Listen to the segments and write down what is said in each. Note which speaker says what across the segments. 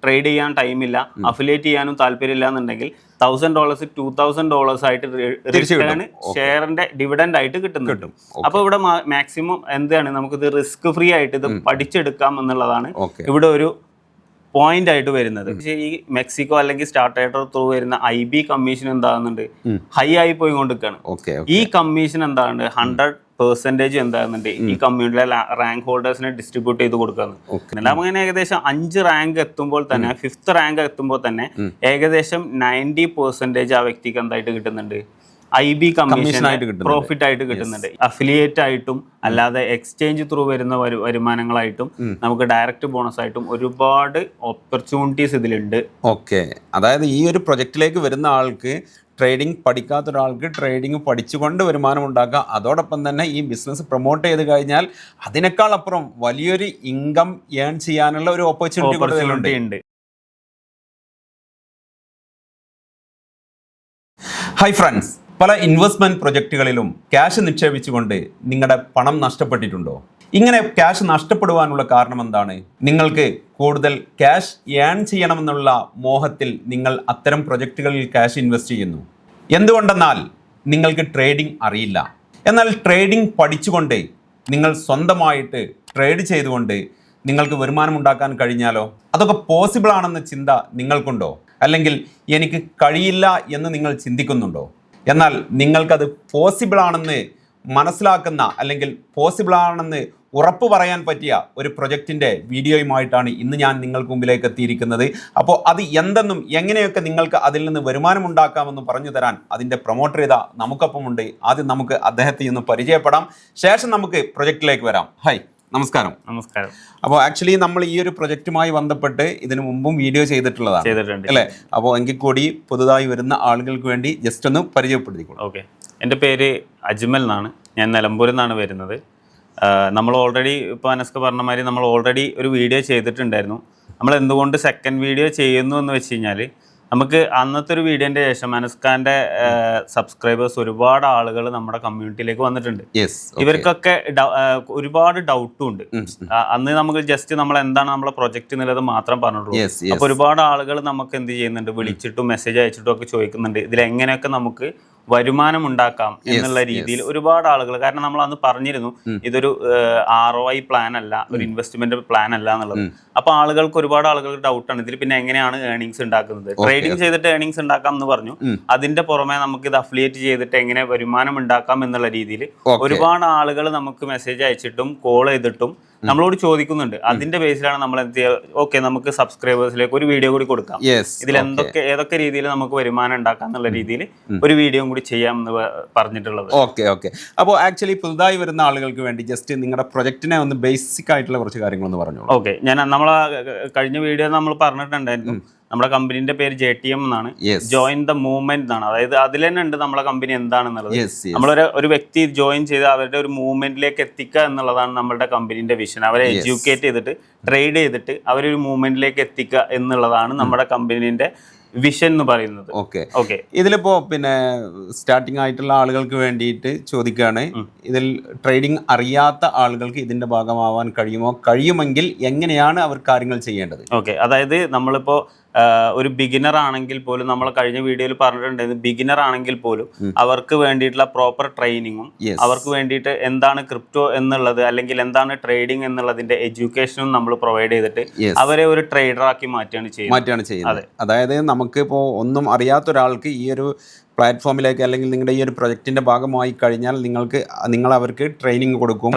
Speaker 1: Trade ചെയ്യാൻ ടൈമില്ല, affiliate ചെയ്യാനും താല്പര്യമില്ല എന്നുണ്ടെങ്കിൽ $1,000 $2,000 ആയിട്ട് റിട്ടേൺ ഷെയറിന്റെ ഡിവിഡൻഡ് ആയിട്ട് കിട്ടുന്നുണ്ട്. അപ്പൊ ഇവിടെ മാക്സിമം എന്താണ് നമുക്കിത് റിസ്ക് ഫ്രീ ആയിട്ട് ഇത് പഠിച്ചെടുക്കാം എന്നുള്ളതാണ് ഇവിടെ ഒരു പോയിന്റ് ആയിട്ട് വരുന്നത്. പക്ഷേ ഈ മെക്സിക്കോ അല്ലെങ്കിൽ സ്റ്റാർട്ടേറ്റർ ത്രൂ വരുന്ന IB കമ്മീഷൻ എന്താകുന്നുണ്ട്, ഹൈ ആയി പോയിക്കൊണ്ടിരിക്കുകയാണ്. ഈ കമ്മീഷൻ എന്താണ് 100% എന്താകുന്നുണ്ട് ഈ കമ്മ്യൂണിറ്റിയിലെ റാങ്ക് ഹോൾഡേഴ്സിനെ ഡിസ്ട്രിബ്യൂട്ട് ചെയ്ത് കൊടുക്കുന്നത്. അങ്ങനെ ഏകദേശം 5 റാങ്ക് എത്തുമ്പോൾ തന്നെ 5th റാങ്ക് എത്തുമ്പോൾ തന്നെ ഏകദേശം 90% ആ വ്യക്തിക്ക് എന്തായിട്ട് കിട്ടുന്നുണ്ട്, IB കമ്മീഷൻ പ്രോഫിറ്റ് ആയിട്ട് കിട്ടുന്നുണ്ട്. അഫിലിയേറ്റ് ആയിട്ടും അല്ലാതെ എക്സ്ചേഞ്ച് ത്രൂ വരുന്ന വരുമാനങ്ങളായിട്ടും നമുക്ക് ഡയറക്റ്റ് ബോണസ് ആയിട്ടും ഒരുപാട് ഓപ്പർച്യൂണിറ്റീസ് ഇതിലുണ്ട്.
Speaker 2: ഓക്കെ, അതായത് ഈ ഒരു പ്രൊജക്റ്റിലേക്ക് വരുന്ന ആൾക്ക് ട്രേഡിംഗ് പഠിക്കാത്ത ഒരാൾക്ക് ട്രേഡിംഗ് പഠിച്ചുകൊണ്ട് വരുമാനം ഉണ്ടാക്കുക, അതോടൊപ്പം തന്നെ ഈ ബിസിനസ് പ്രൊമോട്ട് ചെയ്ത് കഴിഞ്ഞാൽ അതിനേക്കാൾ അപ്പുറം വലിയൊരു ഇൻകം ഏൺ ചെയ്യാനുള്ള ഒരു ഓപ്പർച്യൂണിറ്റി ഉണ്ട്. ഹായ് ഫ്രണ്ട്സ്, പല ഇൻവെസ്റ്റ്മെന്റ് പ്രൊജക്റ്റുകളിലും ക്യാഷ് നിക്ഷേപിച്ചുകൊണ്ട് നിങ്ങളുടെ പണം നഷ്ടപ്പെട്ടിട്ടുണ്ടോ? ഇങ്ങനെ ക്യാഷ് നഷ്ടപ്പെടുവാനുള്ള കാരണം എന്താണ്? നിങ്ങൾക്ക് കൂടുതൽ ക്യാഷ് ഏൺ ചെയ്യണമെന്നുള്ള മോഹത്തിൽ നിങ്ങൾ അത്തരം പ്രൊജക്റ്റുകളിൽ ക്യാഷ് ഇൻവെസ്റ്റ് ചെയ്യുന്നു. എന്തുകൊണ്ടെന്നാൽ നിങ്ങൾക്ക് ട്രേഡിംഗ് അറിയില്ല. എന്നാൽ ട്രേഡിംഗ് പഠിച്ചുകൊണ്ട് നിങ്ങൾ സ്വന്തമായിട്ട് ട്രേഡ് ചെയ്തുകൊണ്ട് നിങ്ങൾക്ക് വരുമാനം ഉണ്ടാക്കാൻ കഴിഞ്ഞാലോ? അതൊക്കെ പോസിബിൾ ആണെന്ന ചിന്ത നിങ്ങൾക്കുണ്ടോ? അല്ലെങ്കിൽ എനിക്ക് കഴിയില്ല എന്ന് നിങ്ങൾ ചിന്തിക്കുന്നുണ്ടോ? എന്നാൽ നിങ്ങൾക്കത് പോസിബിൾ ആണെന്ന് മനസ്സിലാക്കുന്ന അല്ലെങ്കിൽ പോസിബിൾ ആണെന്ന് ഉറപ്പ് പറയാൻ പറ്റിയ ഒരു പ്രൊജക്റ്റിൻ്റെ വീഡിയോയുമായിട്ടാണ് ഇന്ന് ഞാൻ നിങ്ങൾക്ക് മുമ്പിലേക്ക് എത്തിയിരിക്കുന്നത്. അപ്പോൾ അത് എന്തെന്നും എങ്ങനെയൊക്കെ നിങ്ങൾക്ക് അതിൽ നിന്ന് വരുമാനം ഉണ്ടാക്കാമെന്നും പറഞ്ഞു തരാൻ അതിൻ്റെ പ്രൊമോട്ടർ ചെയ്ത നമുക്കൊപ്പമുണ്ട്. ആദ്യം നമുക്ക് അദ്ദേഹത്തെ ഒന്ന് പരിചയപ്പെടാം, ശേഷം നമുക്ക് പ്രൊജക്റ്റിലേക്ക് വരാം. ഹായ്, നമസ്കാരം.
Speaker 1: നമസ്കാരം.
Speaker 2: അപ്പോൾ ആക്ച്വലി നമ്മൾ ഈ ഒരു പ്രൊജക്റ്റുമായി ബന്ധപ്പെട്ട് ഇതിനു മുമ്പും വീഡിയോ ചെയ്തിട്ടുള്ളതാണ് അല്ലേ? അപ്പോൾ എങ്കിൽ കൂടി പുതുതായി വരുന്ന ആളുകൾക്ക് വേണ്ടി ജസ്റ്റ് ഒന്ന് പരിചയപ്പെടുത്തിക്കോളൂ.
Speaker 1: ഓക്കെ, എൻ്റെ പേര് അജ്മൽ എന്നാണ്, ഞാൻ നിലമ്പൂരിൽ നിന്നാണ് വരുന്നത്. നമ്മൾ ഓൾറെഡി ഇപ്പോൾ അനസ്ക പറഞ്ഞ മാതിരി നമ്മൾ ഓൾറെഡി ഒരു വീഡിയോ ചെയ്തിട്ടുണ്ടായിരുന്നു. നമ്മൾ എന്തുകൊണ്ട് സെക്കൻഡ് വീഡിയോ ചെയ്യുന്നു എന്ന് വെച്ച് കഴിഞ്ഞാൽ, നമുക്ക് അന്നത്തെ ഒരു വീഡിയോൻ്റെ ശേഷം അനസ്കാൻ്റെ സബ്സ്ക്രൈബേഴ്സ് ഒരുപാട് ആളുകൾ നമ്മുടെ കമ്മ്യൂണിറ്റിയിലേക്ക് വന്നിട്ടുണ്ട്. ഇവർക്കൊക്കെ ഒരുപാട് ഡൗട്ടും ഉണ്ട്. അന്ന് നമുക്ക് ജസ്റ്റ് നമ്മൾ എന്താണ് നമ്മളെ പ്രൊജക്റ്റ് എന്നുള്ളത് മാത്രം പറഞ്ഞിട്ടുള്ളൂ. അപ്പോൾ ഒരുപാട് ആളുകൾ നമുക്ക് എന്ത് ചെയ്യുന്നുണ്ട്, വിളിച്ചിട്ടും മെസ്സേജ് അയച്ചിട്ടും ഒക്കെ ചോദിക്കുന്നുണ്ട് ഇതിലെങ്ങനെയൊക്കെ നമുക്ക് വരുമാനം ഉണ്ടാക്കാം എന്നുള്ള രീതിയിൽ ഒരുപാട് ആളുകൾ. കാരണം നമ്മൾ അന്ന് പറഞ്ഞിരുന്നു ഇതൊരു ROI പ്ലാൻ അല്ല, ഒരു ഇൻവെസ്റ്റ്മെന്റ് പ്ലാൻ അല്ല എന്നുള്ളത്. അപ്പൊ ആളുകൾക്ക് ഒരുപാട് ആളുകൾക്ക് ഡൗട്ടാണ് ഇതിൽ പിന്നെ എങ്ങനെയാണ് ഏർണിങ്സ് ഉണ്ടാക്കുന്നത്. ട്രേഡിംഗ് ചെയ്തിട്ട് ഏർണിങ്സ് ഉണ്ടാക്കാം എന്ന് പറഞ്ഞു. അതിന്റെ പുറമെ നമുക്ക് ഇത് അഫിലിയേറ്റ് ചെയ്തിട്ട് എങ്ങനെ വരുമാനം ഉണ്ടാക്കാം എന്നുള്ള രീതിയിൽ ഒരുപാട് ആളുകൾ നമുക്ക് മെസ്സേജ് അയച്ചിട്ടും കോൾ ചെയ്തിട്ടും നമ്മളോട് ചോദിക്കുന്നുണ്ട്. അതിന്റെ ബേസിലാണ് നമ്മൾ എന്ത് ചെയ്യുക, ഓക്കെ നമുക്ക് സബ്സ്ക്രൈബേഴ്സിലേക്ക് ഒരു വീഡിയോ കൂടി കൊടുക്കാം, ഇതിൽ ഏതൊക്കെ രീതിയിൽ നമുക്ക് വരുമാനം ഉണ്ടാക്കാം എന്നുള്ള രീതിയിൽ ഒരു വീഡിയോ കൂടി ചെയ്യാമെന്ന് പറഞ്ഞിട്ടുള്ളത്.
Speaker 2: ഓക്കെ. അപ്പോൾ ആക്ച്വലി പുതുതായി വരുന്ന ആളുകൾക്ക് വേണ്ടി ജസ്റ്റ് നിങ്ങളുടെ പ്രൊജക്റ്റിനെ ഒന്ന് ബേസിക് ആയിട്ടുള്ള കുറച്ച് കാര്യങ്ങളൊന്ന് പറഞ്ഞു.
Speaker 1: ഓക്കെ, ഞാൻ നമ്മളെ കഴിഞ്ഞ വീഡിയോ നമ്മൾ പറഞ്ഞിട്ടുണ്ടായിരുന്നു നമ്മുടെ കമ്പനീന്റെ പേര് JTM എന്നാണ്, ജോയിൻ ദ മൂവ്മെന്റ് എന്നാണ്. അതായത് അതിൽ തന്നെ ഉണ്ട് നമ്മളെ കമ്പനി എന്താണെന്നുള്ളത്. നമ്മളൊരു വ്യക്തി ജോയിൻ ചെയ്ത് അവരുടെ ഒരു മൂവ്മെന്റിലേക്ക് എത്തിക്കുക എന്നുള്ളതാണ് നമ്മുടെ കമ്പനീന്റെ വിഷൻ. അവരെ എഡ്യൂക്കേറ്റ് ചെയ്തിട്ട് ട്രേഡ് ചെയ്തിട്ട് അവരൊരു മൂവ്മെന്റിലേക്ക് എത്തിക്കുക എന്നുള്ളതാണ് നമ്മുടെ കമ്പനീന്റെ വിഷൻ എന്ന് പറയുന്നത്.
Speaker 2: ഓക്കെ, ഇതിലിപ്പോ പിന്നെ സ്റ്റാർട്ടിംഗ് ആയിട്ടുള്ള ആളുകൾക്ക് വേണ്ടിയിട്ട് ചോദിക്കുകയാണ്, ഇതിൽ ട്രേഡിംഗ് അറിയാത്ത ആളുകൾക്ക് ഇതിന്റെ ഭാഗമാവാൻ കഴിയുമോ? കഴിയുമെങ്കിൽ എങ്ങനെയാണ് അവർ കാര്യങ്ങൾ ചെയ്യേണ്ടത്?
Speaker 1: ഓക്കെ, അതായത് നമ്മളിപ്പോ ഒരു ബിഗിനർ ആണെങ്കിൽ പോലും, നമ്മൾ കഴിഞ്ഞ വീഡിയോയിൽ പറഞ്ഞിട്ടുണ്ടായിരുന്നു, ബിഗിനർ ആണെങ്കിൽ പോലും അവർക്ക് വേണ്ടിയിട്ടുള്ള പ്രോപ്പർ ട്രെയിനിങ്ങും അവർക്ക് വേണ്ടിയിട്ട് എന്താണ് ക്രിപ്റ്റോ എന്നുള്ളത് അല്ലെങ്കിൽ എന്താണ് ട്രേഡിംഗ് എന്നുള്ളതിന്റെ എഡ്യൂക്കേഷനും നമ്മൾ പ്രൊവൈഡ് ചെയ്തിട്ട് അവരെ ഒരു ട്രേഡറാക്കി മാറ്റുകയാണ് ചെയ്യുന്നത്.
Speaker 2: അതായത് നമുക്ക് ഇപ്പോൾ ഒന്നും അറിയാത്ത ഒരാൾക്ക് ഈ ഒരു പ്ലാറ്റ്ഫോമിലേക്ക് അല്ലെങ്കിൽ നിങ്ങളുടെ ഈ ഒരു പ്രൊജക്റ്റിന്റെ ഭാഗമായി കഴിഞ്ഞാൽ നിങ്ങൾ അവർക്ക് ട്രെയിനിങ് കൊടുക്കും,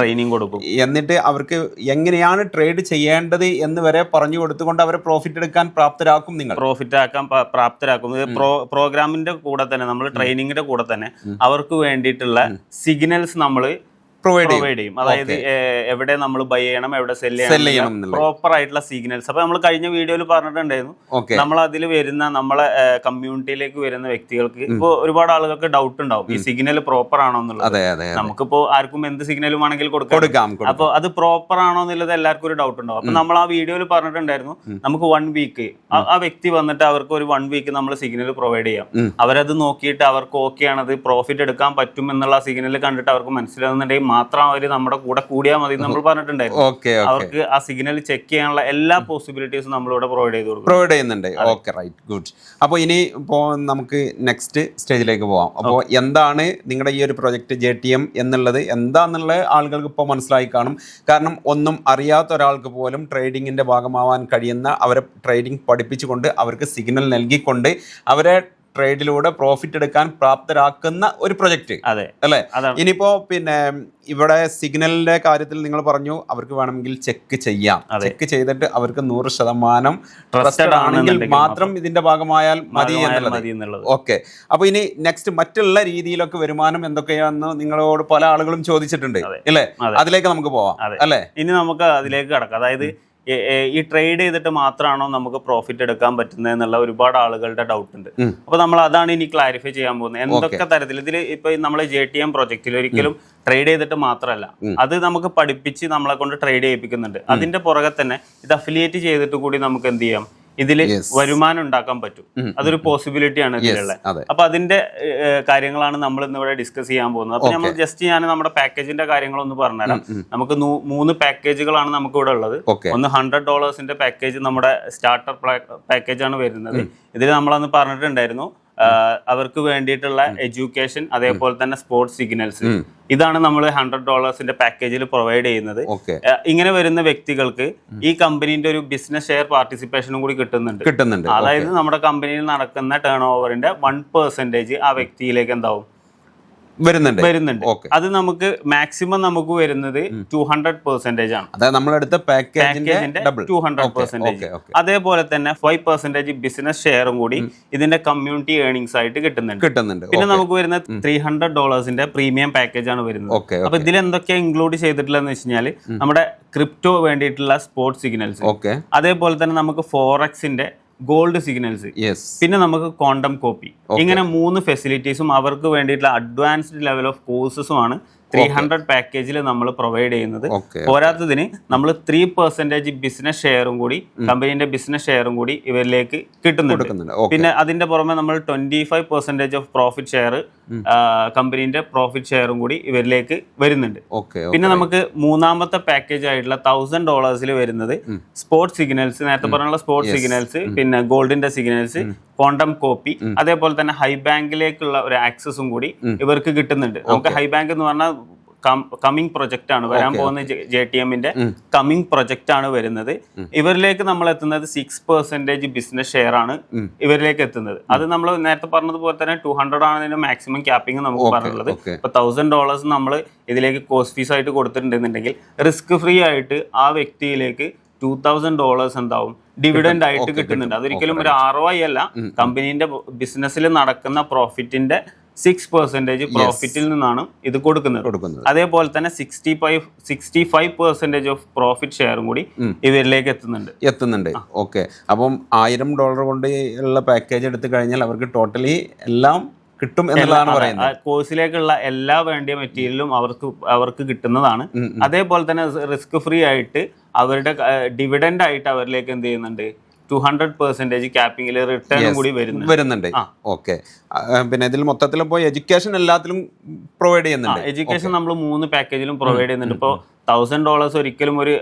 Speaker 2: എന്നിട്ട് അവർക്ക് എങ്ങനെയാണ് ട്രേഡ് ചെയ്യേണ്ടത് എന്ന് വരെ പറഞ്ഞു കൊടുത്തുകൊണ്ട് അവരെ പ്രോഫിറ്റ് എടുക്കാൻ പ്രാപ്തരാക്കും.
Speaker 1: പ്രോഗ്രാമിന്റെ കൂടെ തന്നെ നമ്മൾ ട്രെയിനിങ്ങിന്റെ കൂടെ തന്നെ അവർക്ക് വേണ്ടിയിട്ടുള്ള സിഗ്നൽസ് നമ്മൾ പ്രൊവൈഡ് ചെയ്യും. അതായത് എവിടെ നമ്മൾ ബൈ ചെയ്യണം, എവിടെ സെൽ ചെയ്യണം, പ്രോപ്പർ ആയിട്ടുള്ള സിഗ്നൽസ്. അപ്പൊ നമ്മൾ കഴിഞ്ഞ വീഡിയോയിൽ പറഞ്ഞിട്ടുണ്ടായിരുന്നു, നമ്മൾ അതിൽ വരുന്ന നമ്മളെ കമ്മ്യൂണിറ്റിയിലേക്ക് വരുന്ന വ്യക്തികൾക്ക് ഇപ്പൊ ഒരുപാട് ആളുകൾക്ക് ഡൗട്ട് ഉണ്ടാവും ഈ സിഗ്നൽ പ്രോപ്പർ ആണോ എന്നുള്ളത്. നമുക്കിപ്പോ ആർക്കും എന്ത് സിഗ്നലും ആണെങ്കിൽ കൊടുക്കാം. അപ്പൊ അത് പ്രോപ്പർ ആണോ എന്നുള്ളത് എല്ലാവർക്കും ഒരു ഡൗട്ട് ഉണ്ടാവും. അപ്പൊ നമ്മൾ ആ വീഡിയോയിൽ പറഞ്ഞിട്ടുണ്ടായിരുന്നു, നമുക്ക് 1 വീക്ക് ആ വ്യക്തി വന്നിട്ട് അവർക്ക് ഒരു 1 വീക്ക് നമ്മൾ സിഗ്നൽ പ്രൊവൈഡ് ചെയ്യാം. അവരത് നോക്കിയിട്ട് അവർക്ക് ഓക്കെ ആണത് പ്രോഫിറ്റ് എടുക്കാൻ പറ്റും എന്നുള്ള സിഗ്നൽ കണ്ടിട്ട് അവർക്ക് മനസ്സിലാകുന്നുണ്ടെങ്കിൽ മാത്രം അവർ നമ്മുടെ കൂടെ കൂടിയാൽ മതി എന്ന് നമ്മൾ പറഞ്ഞിട്ടുണ്ടായിരുന്നു.
Speaker 2: ഓക്കെ,
Speaker 1: അവർക്ക് ആ സിഗ്നൽ ചെക്ക് ചെയ്യാനുള്ള എല്ലാ പോസിബിലിറ്റീസും നമ്മളിവിടെ പ്രൊവൈഡ് ചെയ്ത് കൊടുക്കും.
Speaker 2: പ്രൊവൈഡ് ചെയ്യുന്നുണ്ട്. Okay, right, good. അപ്പോൾ ഇനി ഇപ്പോൾ നമുക്ക് നെക്സ്റ്റ് സ്റ്റേജിലേക്ക് പോവാം. അപ്പോൾ എന്താണ് നിങ്ങളുടെ ഈ ഒരു പ്രൊജക്റ്റ് JTM എന്നുള്ളത് എന്താണെന്നുള്ളത് ആളുകൾക്ക് ഇപ്പോൾ മനസ്സിലായി കാണും. കാരണം ഒന്നും അറിയാത്ത ഒരാൾക്ക് പോലും ട്രേഡിങ്ങിൻ്റെ ഭാഗമാവാൻ കഴിയുന്ന, അവരെ ട്രേഡിംഗ് പഠിപ്പിച്ചുകൊണ്ട് അവർക്ക് സിഗ്നൽ നൽകിക്കൊണ്ട് അവരെ ട്രേഡിലൂടെ പ്രോഫിറ്റ് എടുക്കാൻ പ്രാപ്തരാക്കുന്ന ഒരു പ്രൊജക്റ്റ്.
Speaker 1: അതെ
Speaker 2: അല്ലേ? ഇനിയിപ്പോ പിന്നെ ഇവിടെ സിഗ്നലിന്റെ കാര്യത്തിൽ നിങ്ങൾ പറഞ്ഞു അവർക്ക് വേണമെങ്കിൽ ചെക്ക് ചെയ്യാം. ചെക്ക് ചെയ്തിട്ട് അവർക്ക് 100% ട്രസ്റ്റഡ് ആണെങ്കിൽ മാത്രം ഇതിന്റെ ഭാഗമായാൽ മതി എന്നുള്ളത്. ഓക്കെ. അപ്പൊ ഇനി നെക്സ്റ്റ് മറ്റുള്ള രീതിയിലൊക്കെ വരുമാനം എന്തൊക്കെയാണെന്ന് നിങ്ങളോട് പല ആളുകളും ചോദിച്ചിട്ടുണ്ട് അല്ലേ? അതിലേക്ക് നമുക്ക് പോവാം അല്ലേ?
Speaker 1: ഇനി നമുക്ക് അതിലേക്ക് കടക്കാം. അതായത് ഈ ട്രേഡ് ചെയ്തിട്ട് മാത്രമാണോ നമുക്ക് പ്രോഫിറ്റ് എടുക്കാൻ പറ്റുന്നത് എന്നുള്ള ഒരുപാട് ആളുകളുടെ ഡൗട്ട് ഉണ്ട്. അപ്പൊ നമ്മൾ അതാണ് ഇനി ക്ലാരിഫൈ ചെയ്യാൻ പോകുന്നത്. എന്തൊക്കെ തരത്തിൽ ഇതിൽ ഇപ്പൊ നമ്മളെ JTM പ്രൊജക്റ്റിൽ ഒരിക്കലും ട്രേഡ് ചെയ്തിട്ട് മാത്രമല്ല, അത് നമുക്ക് പഠിപ്പിച്ച് നമ്മളെ കൊണ്ട് ട്രേഡ് ചെയ്യിപ്പിക്കുന്നുണ്ട്. അതിന്റെ പുറകെ തന്നെ ഇത് അഫിലിയേറ്റ് ചെയ്തിട്ട് കൂടി നമുക്ക് എന്ത് ചെയ്യാം, ഇതിൽ വരുമാനം ഉണ്ടാക്കാൻ പറ്റും. അതൊരു പോസിബിലിറ്റി ആണ് ഇതിലുള്ള. അപ്പൊ അതിന്റെ കാര്യങ്ങളാണ് നമ്മൾ ഇന്ന് ഇവിടെ ഡിസ്കസ് ചെയ്യാൻ പോകുന്നത്. അപ്പൊ നമ്മൾ ജസ്റ്റ് ഞാൻ നമ്മുടെ പാക്കേജിന്റെ കാര്യങ്ങളൊന്ന് പറഞ്ഞുതരാം. നമുക്ക് 3 പാക്കേജുകളാണ് നമുക്ക് ഇവിടെ ഉള്ളത്. ഒന്ന് $100 പാക്കേജ്, നമ്മുടെ സ്റ്റാർട്ടർ പാക്കേജ് ആണ് വരുന്നത്. ഇതിൽ നമ്മളന്ന് പറഞ്ഞിട്ടുണ്ടായിരുന്നു അവർക്ക് വേണ്ടിയിട്ടുള്ള എഡ്യൂക്കേഷൻ, അതേപോലെ തന്നെ സ്പോർട്സ് സിഗ്നൽസ്, ഇതാണ് നമ്മൾ $100 പാക്കേജിൽ പ്രൊവൈഡ് ചെയ്യുന്നത്. ഇങ്ങനെ വരുന്ന വ്യക്തികൾക്ക് ഈ കമ്പനീന്റെ ഒരു ബിസിനസ് ഷെയർ പാർട്ടിസിപ്പേഷനും കൂടി കിട്ടുന്നുണ്ട്. അതായത് നമ്മുടെ കമ്പനിയിൽ നടക്കുന്ന ടേൺ ഓവറിന്റെ 1% ആ വ്യക്തിയിലേക്ക് എന്താവും വരുന്നുണ്ട്. അത് നമുക്ക് മാക്സിമം നമുക്ക് വരുന്നത് 200% ആണ്.
Speaker 2: അതായത് നമ്മളെടുത്ത പാക്കേജിന്റെ
Speaker 1: 200%. അതേപോലെ തന്നെ 5% ബിസിനസ് ഷെയറും കൂടി ഇതിന്റെ കമ്മ്യൂണിറ്റി ഏർണിംഗ്സ് ആയിട്ട് കിട്ടുന്നുണ്ട്. പിന്നെ നമുക്ക് വരുന്ന $300 പ്രീമിയം പാക്കേജ് ആണ് വരുന്നത്. അപ്പൊ ഇതിൽ എന്തൊക്കെയാ ഇൻക്ലൂഡ് ചെയ്തിട്ടുള്ളതെന്ന് വെച്ച് കഴിഞ്ഞാൽ നമ്മുടെ ക്രിപ്റ്റോ വേണ്ടിയിട്ടുള്ള സ്പോർട്സ് സിഗ്നൽസ്, അതേപോലെ തന്നെ നമുക്ക് ഫോറക്സിന്റെ ഗോൾഡ് സിഗ്നൽസ്, പിന്നെ നമുക്ക് ക്വാണ്ടം കോപ്പി, ഇങ്ങനെ 3 ഫെസിലിറ്റീസും അവർക്ക് വേണ്ടിയിട്ടുള്ള അഡ്വാൻസ്ഡ് ലെവൽ ഓഫ് കോഴ്സസുമാണ് 300 പാക്കേജിൽ നമ്മൾ പ്രൊവൈഡ് ചെയ്യുന്നത്. പോരാത്തതിന് നമ്മൾ 3% ബിസിനസ് ഷെയറും കൂടി, കമ്പനീന്റെ ബിസിനസ് ഷെയറും കൂടി ഇവരിലേക്ക് കിട്ടുന്നുണ്ട്. പിന്നെ അതിന്റെ പുറമെ നമ്മൾ 25% ഓഫ് പ്രോഫിറ്റ് ഷെയർ, കമ്പനീന്റെ പ്രോഫിറ്റ് ഷെയറും കൂടി ഇവരിലേക്ക് വരുന്നുണ്ട്. പിന്നെ നമുക്ക് മൂന്നാമത്തെ പാക്കേജ് ആയിട്ടുള്ള $1000 വരുന്നത് സ്പോർട്സ് സിഗ്നൽസ്, നേരത്തെ പറഞ്ഞുള്ള സ്പോർട്സ് സിഗ്നൽസ്, പിന്നെ ഗോൾഡിന്റെ സിഗ്നൽസ്, ക്വാണ്ടം കോപ്പി, അതേപോലെ തന്നെ ഹൈ ബാങ്കിലേക്കുള്ള ഒരു ആക്സസും കൂടി ഇവർക്ക് കിട്ടുന്നുണ്ട്. നമുക്ക് ഹൈ ബാങ്ക് എന്ന് പറഞ്ഞാൽ കമ്മിങ് പ്രൊജക്റ്റ് ആണ് വരാൻ പോകുന്ന JTMന്റെ കമ്മിങ് പ്രൊജക്റ്റ് ആണ് വരുന്നത്. ഇവരിലേക്ക് നമ്മൾ എത്തുന്നത് 6% ബിസിനസ് ഷെയർ ആണ് ഇവരിലേക്ക് എത്തുന്നത്. അത് നമ്മൾ നേരത്തെ പറഞ്ഞതുപോലെ തന്നെ 200 ആണ് ഇതിന്റെ മാക്സിമം ക്യാപ്പിംഗ് നമുക്ക് പറഞ്ഞുള്ളത്. ഇപ്പൊ $1000 നമ്മൾ ഇതിലേക്ക് കോസ്റ്റ് ഫീസ് ആയിട്ട് കൊടുത്തിട്ടുണ്ടെന്നുണ്ടെങ്കിൽ റിസ്ക് ഫ്രീ ആയിട്ട് ആ വ്യക്തിയിലേക്ക് $2000 എന്താവും ഡിവിഡൻഡ് ആയിട്ട് കിട്ടുന്നുണ്ട്. അതൊരിക്കലും ഒരു ROI അല്ല, കമ്പനീന്റെ ബിസിനസ്സിൽ നടക്കുന്ന പ്രോഫിറ്റിന്റെ 6% പ്രോഫിറ്റിൽ നിന്നാണ് ഇത് കൊടുക്കുന്നത്. അതേപോലെ തന്നെ 65% ഓഫ് പ്രോഫിറ്റ് ഷെയറും കൂടി ഇവരിലേക്ക് എത്തുന്നുണ്ട്.
Speaker 2: ഓക്കെ. അപ്പം $1000 കൊണ്ട് ഉള്ള പാക്കേജ് എടുത്തു കഴിഞ്ഞാൽ അവർക്ക് ടോട്ടലി എല്ലാം കിട്ടും എന്നുള്ളതാണ് പറയുന്നത്.
Speaker 1: കോഴ്സിലേക്കുള്ള എല്ലാ വേണ്ടിയ മെറ്റീരിയലും അവർക്ക് കിട്ടുന്നതാണ്. അതേപോലെ തന്നെ റിസ്ക് ഫ്രീ ആയിട്ട് അവരുടെ ഡിവിഡൻഡ് ആയിട്ട് അവരിലേക്ക് എന്ത് ചെയ്യുന്നുണ്ട്, 200% ക്യാപ്പിംഗിൽ റിട്ടേൺ കൂടി വരുന്നുണ്ട്.
Speaker 2: ഓക്കെ. പിന്നെ ഇതിൽ മൊത്തത്തിൽ ഇപ്പോൾ എഡ്യൂക്കേഷൻ എല്ലാത്തിലും പ്രൊവൈഡ് ചെയ്യുന്നുണ്ട്.
Speaker 1: എഡ്യൂക്കേഷൻ നമ്മൾ 3 പാക്കേജിലും പ്രൊവൈഡ് ചെയ്യുന്നുണ്ട്. ഇപ്പോൾ $1000 ഒരിക്കലും ഒരു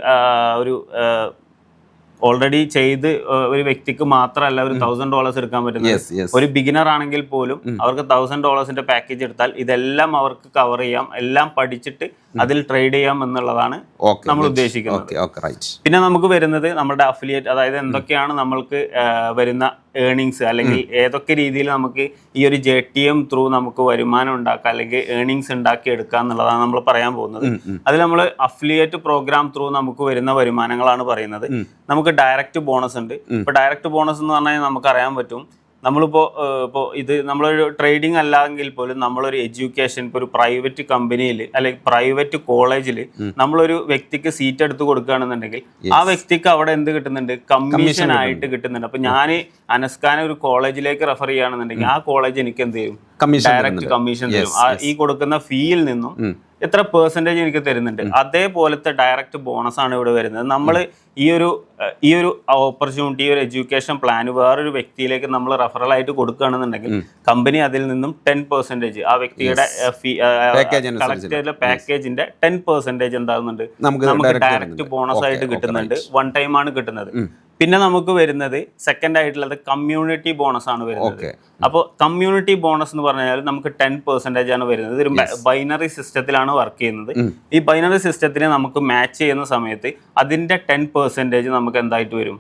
Speaker 1: ഓൾറെഡി ചെയ്ത് ഒരു വ്യക്തിക്ക് മാത്രമല്ല ഒരു $1000 എടുക്കാൻ പറ്റുന്നത്. ഒരു ബിഗിനർ ആണെങ്കിൽ പോലും അവർക്ക് $1000 പാക്കേജ് എടുത്താൽ ഇതെല്ലാം അവർക്ക് കവർ ചെയ്യാം, എല്ലാം പഠിച്ചിട്ട് അതിൽ ട്രേഡ് ചെയ്യാം എന്നുള്ളതാണ് നമ്മൾ ഉദ്ദേശിക്കുന്നത്. പിന്നെ നമുക്ക് വരുന്നത് നമ്മുടെ അഫിലിയേറ്റ്, അതായത് എന്തൊക്കെയാണ് നമ്മൾക്ക് വരുന്ന ഏർണിങ്സ്, അല്ലെങ്കിൽ ഏതൊക്കെ രീതിയിൽ നമുക്ക് ഈ ഒരു JTM ത്രൂ നമുക്ക് വരുമാനം ഉണ്ടാക്കാം അല്ലെങ്കിൽ ഏർണിങ്സ് ഉണ്ടാക്കി എടുക്കാം എന്നുള്ളതാണ് നമ്മൾ പറയാൻ പോകുന്നത്. അതിൽ നമ്മൾ അഫിലിയേറ്റ് പ്രോഗ്രാം ത്രൂ നമുക്ക് വരുന്ന വരുമാനങ്ങളാണ് പറയുന്നത്. നമുക്ക് ഡയറക്റ്റ് ബോണസ് ഉണ്ട്. ഇപ്പൊ ഡയറക്റ്റ് ബോണസ് എന്ന് പറഞ്ഞാൽ നമുക്ക് അറിയാൻ പറ്റും, നമ്മളിപ്പോൾ ഇത് നമ്മളൊരു ട്രേഡിംഗ് അല്ലെങ്കിൽ പോലും നമ്മളൊരു എഡ്യൂക്കേഷൻ, ഇപ്പോൾ ഒരു പ്രൈവറ്റ് കമ്പനിയിൽ അല്ലെങ്കിൽ പ്രൈവറ്റ് കോളേജിൽ നമ്മളൊരു വ്യക്തിക്ക് സീറ്റ് എടുത്ത് കൊടുക്കുകയാണെന്നുണ്ടെങ്കിൽ ആ വ്യക്തിക്ക് അവിടെ എന്ത് കിട്ടുന്നുണ്ട്, കമ്മീഷൻ ആയിട്ട് കിട്ടുന്നുണ്ട്. അപ്പൊ ഞാൻ അനസ്ഖാനെ ഒരു കോളേജിലേക്ക് റെഫർ ചെയ്യുകയാണെന്നുണ്ടെങ്കിൽ ആ കോളേജ് എനിക്ക് എന്ത് ചെയ്യും, ഡയറക്റ്റ് കമ്മീഷൻ തരും. ഈ കൊടുക്കുന്ന ഫീയിൽ നിന്നും എത്ര പെർസെൻറ്റേജ് എനിക്ക് തരുന്നുണ്ട്. അതേപോലത്തെ ഡയറക്റ്റ് ബോണസ് ആണ് ഇവിടെ വരുന്നത്. നമ്മൾ ഈ ഒരു ഓപ്പർച്യൂണിറ്റി, ഈ ഒരു എഡ്യൂക്കേഷൻ പ്ലാൻ വേറൊരു വ്യക്തിയിലേക്ക് നമ്മൾ റെഫറൽ ആയിട്ട് കൊടുക്കുകയാണെന്നുണ്ടെങ്കിൽ കമ്പനി അതിൽ നിന്നും 10% ആ വ്യക്തിയുടെ കളക്ട് ചെയ്ത പാക്കേജിന്റെ 10% എന്താകുന്നുണ്ട് നമുക്ക് ഡയറക്റ്റ് ബോണസ് ആയിട്ട് കിട്ടുന്നുണ്ട്. 1 ടൈം ആണ് കിട്ടുന്നത്. പിന്നെ നമുക്ക് വരുന്നത് സെക്കൻഡ് ആയിട്ടുള്ളത് കമ്മ്യൂണിറ്റി ബോണസ് ആണ് വരുന്നത്. അപ്പോൾ കമ്മ്യൂണിറ്റി ബോണസ് എന്ന് പറഞ്ഞാൽ നമുക്ക് 10% ആണ് വരുന്നത്. ഇതൊരു ബൈനറി സിസ്റ്റത്തിലാണ് വർക്ക് ചെയ്യുന്നത്. ഈ ബൈനറി സിസ്റ്റത്തിനെ നമുക്ക് മാച്ച് ചെയ്യുന്ന സമയത്ത് അതിന്റെ 10% നമുക്ക് എന്തായിട്ട് വരും,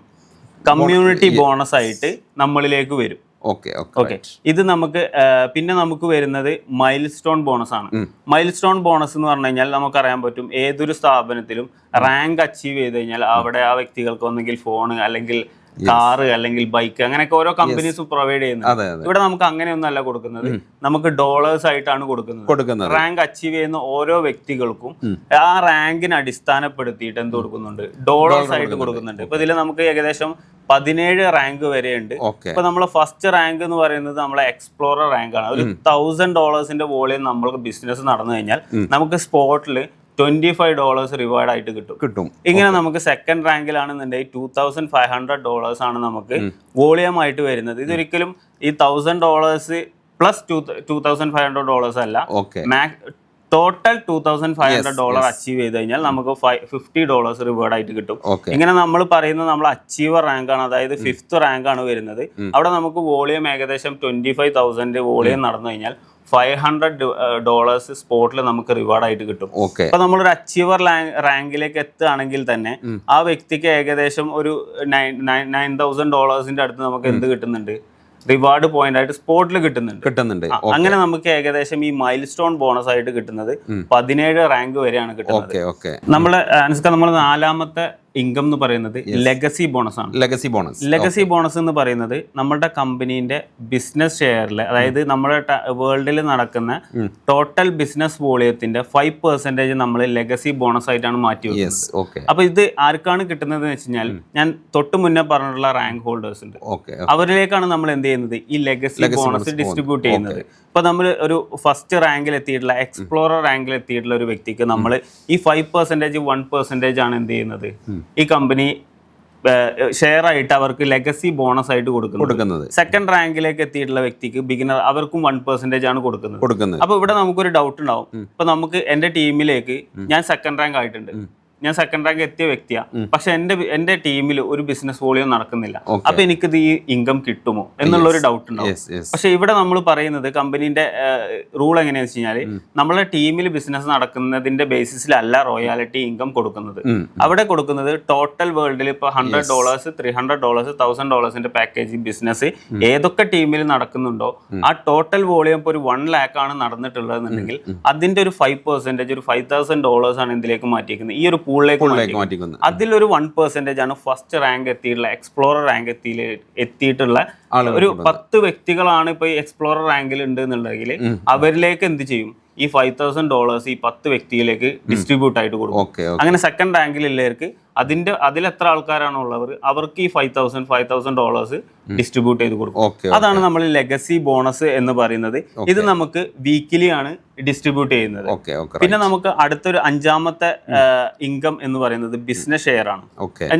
Speaker 1: കമ്മ്യൂണിറ്റി ബോണസ് ആയിട്ട് നമ്മളിലേക്ക് വരും. ഓക്കെ, ഇത് നമുക്ക് പിന്നെ നമുക്ക് വരുന്നത് മൈൽ സ്റ്റോൺ ബോണസ് ആണ്. മൈൽ സ്റ്റോൺ ബോണസ് എന്ന് പറഞ്ഞു കഴിഞ്ഞാൽ നമുക്കറിയാൻ പറ്റും, ഏതൊരു സ്ഥാപനത്തിലും റാങ്ക് അച്ചീവ് ചെയ്ത് കഴിഞ്ഞാൽ അവിടെ ആ വ്യക്തികൾക്ക് ഒന്നെങ്കിൽ ഫോൺ അല്ലെങ്കിൽ കാറ് അല്ലെങ്കിൽ ബൈക്ക് അങ്ങനെയൊക്കെ ഓരോ കമ്പനീസും പ്രൊവൈഡ് ചെയ്യുന്നത്. ഇവിടെ നമുക്ക് അങ്ങനെയൊന്നല്ല കൊടുക്കുന്നത്, നമുക്ക് ഡോളേഴ്സ് ആയിട്ടാണ് കൊടുക്കുന്നത്. റാങ്ക് അച്ചീവ് ചെയ്യുന്ന ഓരോ വ്യക്തികൾക്കും ആ റാങ്കിനെ അടിസ്ഥാനപ്പെടുത്തിയിട്ട് എന്ത് കൊടുക്കുന്നുണ്ട്, ഡോളേഴ്സ് ആയിട്ട് കൊടുക്കുന്നുണ്ട്. ഇപ്പൊ ഇതിൽ നമുക്ക് ഏകദേശം 17 റാങ്ക് വരെയുണ്ട്. ഇപ്പൊ നമ്മളെ ഫസ്റ്റ് റാങ്ക് എന്ന് പറയുന്നത് നമ്മളെ എക്സ്പ്ലോറർ റാങ്ക് ആണ്. ഒരു $1000 വോളിയം നമ്മൾക്ക് ബിസിനസ് നടന്നു കഴിഞ്ഞാൽ നമുക്ക് സ്പോട്ടിൽ $25 റിവാർഡ് ആയിട്ട് കിട്ടും. ഇങ്ങനെ നമുക്ക് സെക്കൻഡ് റാങ്കിലാണെന്നുണ്ടെങ്കിൽ $2500 ആണ് നമുക്ക് വോളിയം ആയിട്ട് വരുന്നത്. ഇതൊരിക്കലും ഈ $1000 പ്ലസ് $2500 അല്ല, ടോട്ടൽ $2500 അച്ചീവ് ചെയ്ത് കഴിഞ്ഞാൽ നമുക്ക് $50 റിവാർഡ് ആയിട്ട് കിട്ടും. ഇങ്ങനെ നമ്മൾ പറയുന്നത് നമ്മൾ അച്ചീവർ റാങ്ക് ആണ്, അതായത് 5th റാങ്ക് ആണ് വരുന്നത്. അവിടെ നമുക്ക് വോളിയം ഏകദേശം 25,000 വോളിയം നടന്നു കഴിഞ്ഞാൽ $500 സ്പോട്ടിൽ നമുക്ക് റിവാർഡ് ആയിട്ട് കിട്ടും. അപ്പൊ നമ്മളൊരു അച്ചീവർ റാങ്കിലേക്ക് എത്തുകയാണെങ്കിൽ തന്നെ ആ വ്യക്തിക്ക് ഏകദേശം ഒരു $9,000 അടുത്ത് നമുക്ക് എന്ത് കിട്ടുന്നുണ്ട്, റിവാർഡ് പോയിന്റ് ആയിട്ട് സ്പോട്ടിൽ കിട്ടുന്നുണ്ട്. അങ്ങനെ നമുക്ക് ഏകദേശം ഈ മൈൽ സ്റ്റോൺ ബോണസ് ആയിട്ട് കിട്ടുന്നത് 17 റാങ്ക് വരെയാണ് കിട്ടുന്നത്. നമ്മള് നമ്മൾ 4ാമത്തെ ഇൻകം എന്ന് പറയുന്നത് ലെഗസി ബോണസ് ആണ്. ലെഗസി ബോണസ് എന്ന് പറയുന്നത് നമ്മുടെ കമ്പനീന്റെ ബിസിനസ് ഷെയറിൽ, അതായത് നമ്മുടെ വേൾഡിൽ നടക്കുന്ന ടോട്ടൽ ബിസിനസ് വോളിയത്തിന്റെ 5% നമ്മൾ ലെഗസി ബോണസ് ആയിട്ടാണ് മാറ്റി വെക്കുന്നത്. അപ്പൊ ഇത് ആർക്കാണ് കിട്ടുന്നത് എന്ന് വെച്ച് കഴിഞ്ഞാൽ, ഞാൻ തൊട്ട് മുന്നേ പറഞ്ഞിട്ടുള്ള റാങ്ക് ഹോൾഡേഴ്സ് ഉണ്ട്, അവരിലേക്കാണ് നമ്മൾ എന്ത് ചെയ്യുന്നത്, ഈ ലെഗസി ബോണസ് ഡിസ്ട്രിബ്യൂട്ട് ചെയ്യുന്നത്. ഇപ്പൊ നമ്മൾ ഒരു ഫസ്റ്റ് റാങ്കിൽ എത്തിയിട്ടുള്ള, എക്സ്പ്ലോറർ റാങ്കിൽ എത്തിയിട്ടുള്ള ഒരു വ്യക്തിക്ക് നമ്മൾ ഈ 5% 1% ആണ് എന്ത് ചെയ്യുന്നത്, ഈ കമ്പനി ഷെയർ ആയിട്ട് അവർക്ക് ലെഗസി ബോണസ് ആയിട്ട് കൊടുക്കുന്നത്. സെക്കൻഡ് റാങ്കിലേക്ക് എത്തിയിട്ടുള്ള വ്യക്തിക്ക് ബിഗിനർ അവർക്കും 1% ആണ് കൊടുക്കുന്നത്. അപ്പൊ ഇവിടെ നമുക്കൊരു ഡൗട്ട് ഉണ്ടാവും. ഇപ്പൊ നമുക്ക് എന്റെ ടീമിലേക്ക് ഞാൻ സെക്കൻഡ് റാങ്ക് ആയിട്ടുണ്ട്, ഞാൻ സെക്കൻഡ് റാങ്ക് എത്തിയ വ്യക്തിയാണ്, പക്ഷെ എന്റെ ടീമിൽ ഒരു ബിസിനസ് വോളിയം നടക്കുന്നില്ല. അപ്പൊ എനിക്കിത് ഈ ഇൻകം കിട്ടുമോ എന്നുള്ളൊരു ഡൗട്ട് ഉണ്ടാവും. പക്ഷെ ഇവിടെ നമ്മൾ പറയുന്നത് കമ്പനീന്റെ റൂൾ എങ്ങനെയാണെന്ന് വെച്ച് കഴിഞ്ഞാൽ, നമ്മളെ ടീമിൽ ബിസിനസ് നടക്കുന്നതിന്റെ ബേസിസിലല്ല റോയാലിറ്റി ഇൻകം കൊടുക്കുന്നത്. അവിടെ കൊടുക്കുന്നത് ടോട്ടൽ വേൾഡിൽ ഇപ്പൊ $100, $300, $1000 പാക്കേജ് ബിസിനസ് ഏതൊക്കെ ടീമിൽ നടക്കുന്നുണ്ടോ ആ ടോട്ടൽ വോളിയം ഇപ്പോൾ ഒരു 1 lakh ആണ് നടന്നിട്ടുള്ളതെന്നുണ്ടെങ്കിൽ അതിന്റെ ഒരു 5%, ഒരു $5,000 ആണ് എന്തിലേക്ക് മാറ്റിയിരിക്കുന്നത്, ഈ ഒരു പൂളിലേക്ക് മാറ്റിക്കുന്നത്. അതിലൊരു 1% ആണ് ഫസ്റ്റ് റാങ്ക് എത്തിയിട്ടുള്ള, എക്സ്പ്ലോറർ റാങ്ക് എത്തിയിട്ടുള്ള ഒരു 10 വ്യക്തികളാണ് ഇപ്പൊ ഈ എക്സ്പ്ലോറർ റാങ്കിൽ ഉണ്ട് എന്നുണ്ടെങ്കിൽ അവരിലേക്ക് എന്ത് ചെയ്യും, ഈ $5,000 ഈ 10 വ്യക്തിയിലേക്ക് ഡിസ്ട്രിബ്യൂട്ട് ആയിട്ട് കൊടുക്കും. അങ്ങനെ സെക്കൻഡ് റാങ്കിലുള്ളവർക്ക് അതിലെത്ര ആൾക്കാരാണോ ഉള്ളവർ അവർക്ക് ഈ $5,000 ഡിസ്ട്രിബ്യൂട്ട് ചെയ്ത് കൊടുക്കും. അതാണ് നമ്മൾ ലെഗസി ബോണസ് എന്ന് പറയുന്നത്. ഇത് നമുക്ക് വീക്കിലി ആണ് ഡിസ്ട്രിബ്യൂട്ട് ചെയ്യുന്നത്. പിന്നെ നമുക്ക് അടുത്തൊരു 5ാമത്തെ ഇൻകം എന്ന് പറയുന്നത് ബിസിനസ് ഷെയർ ആണ്.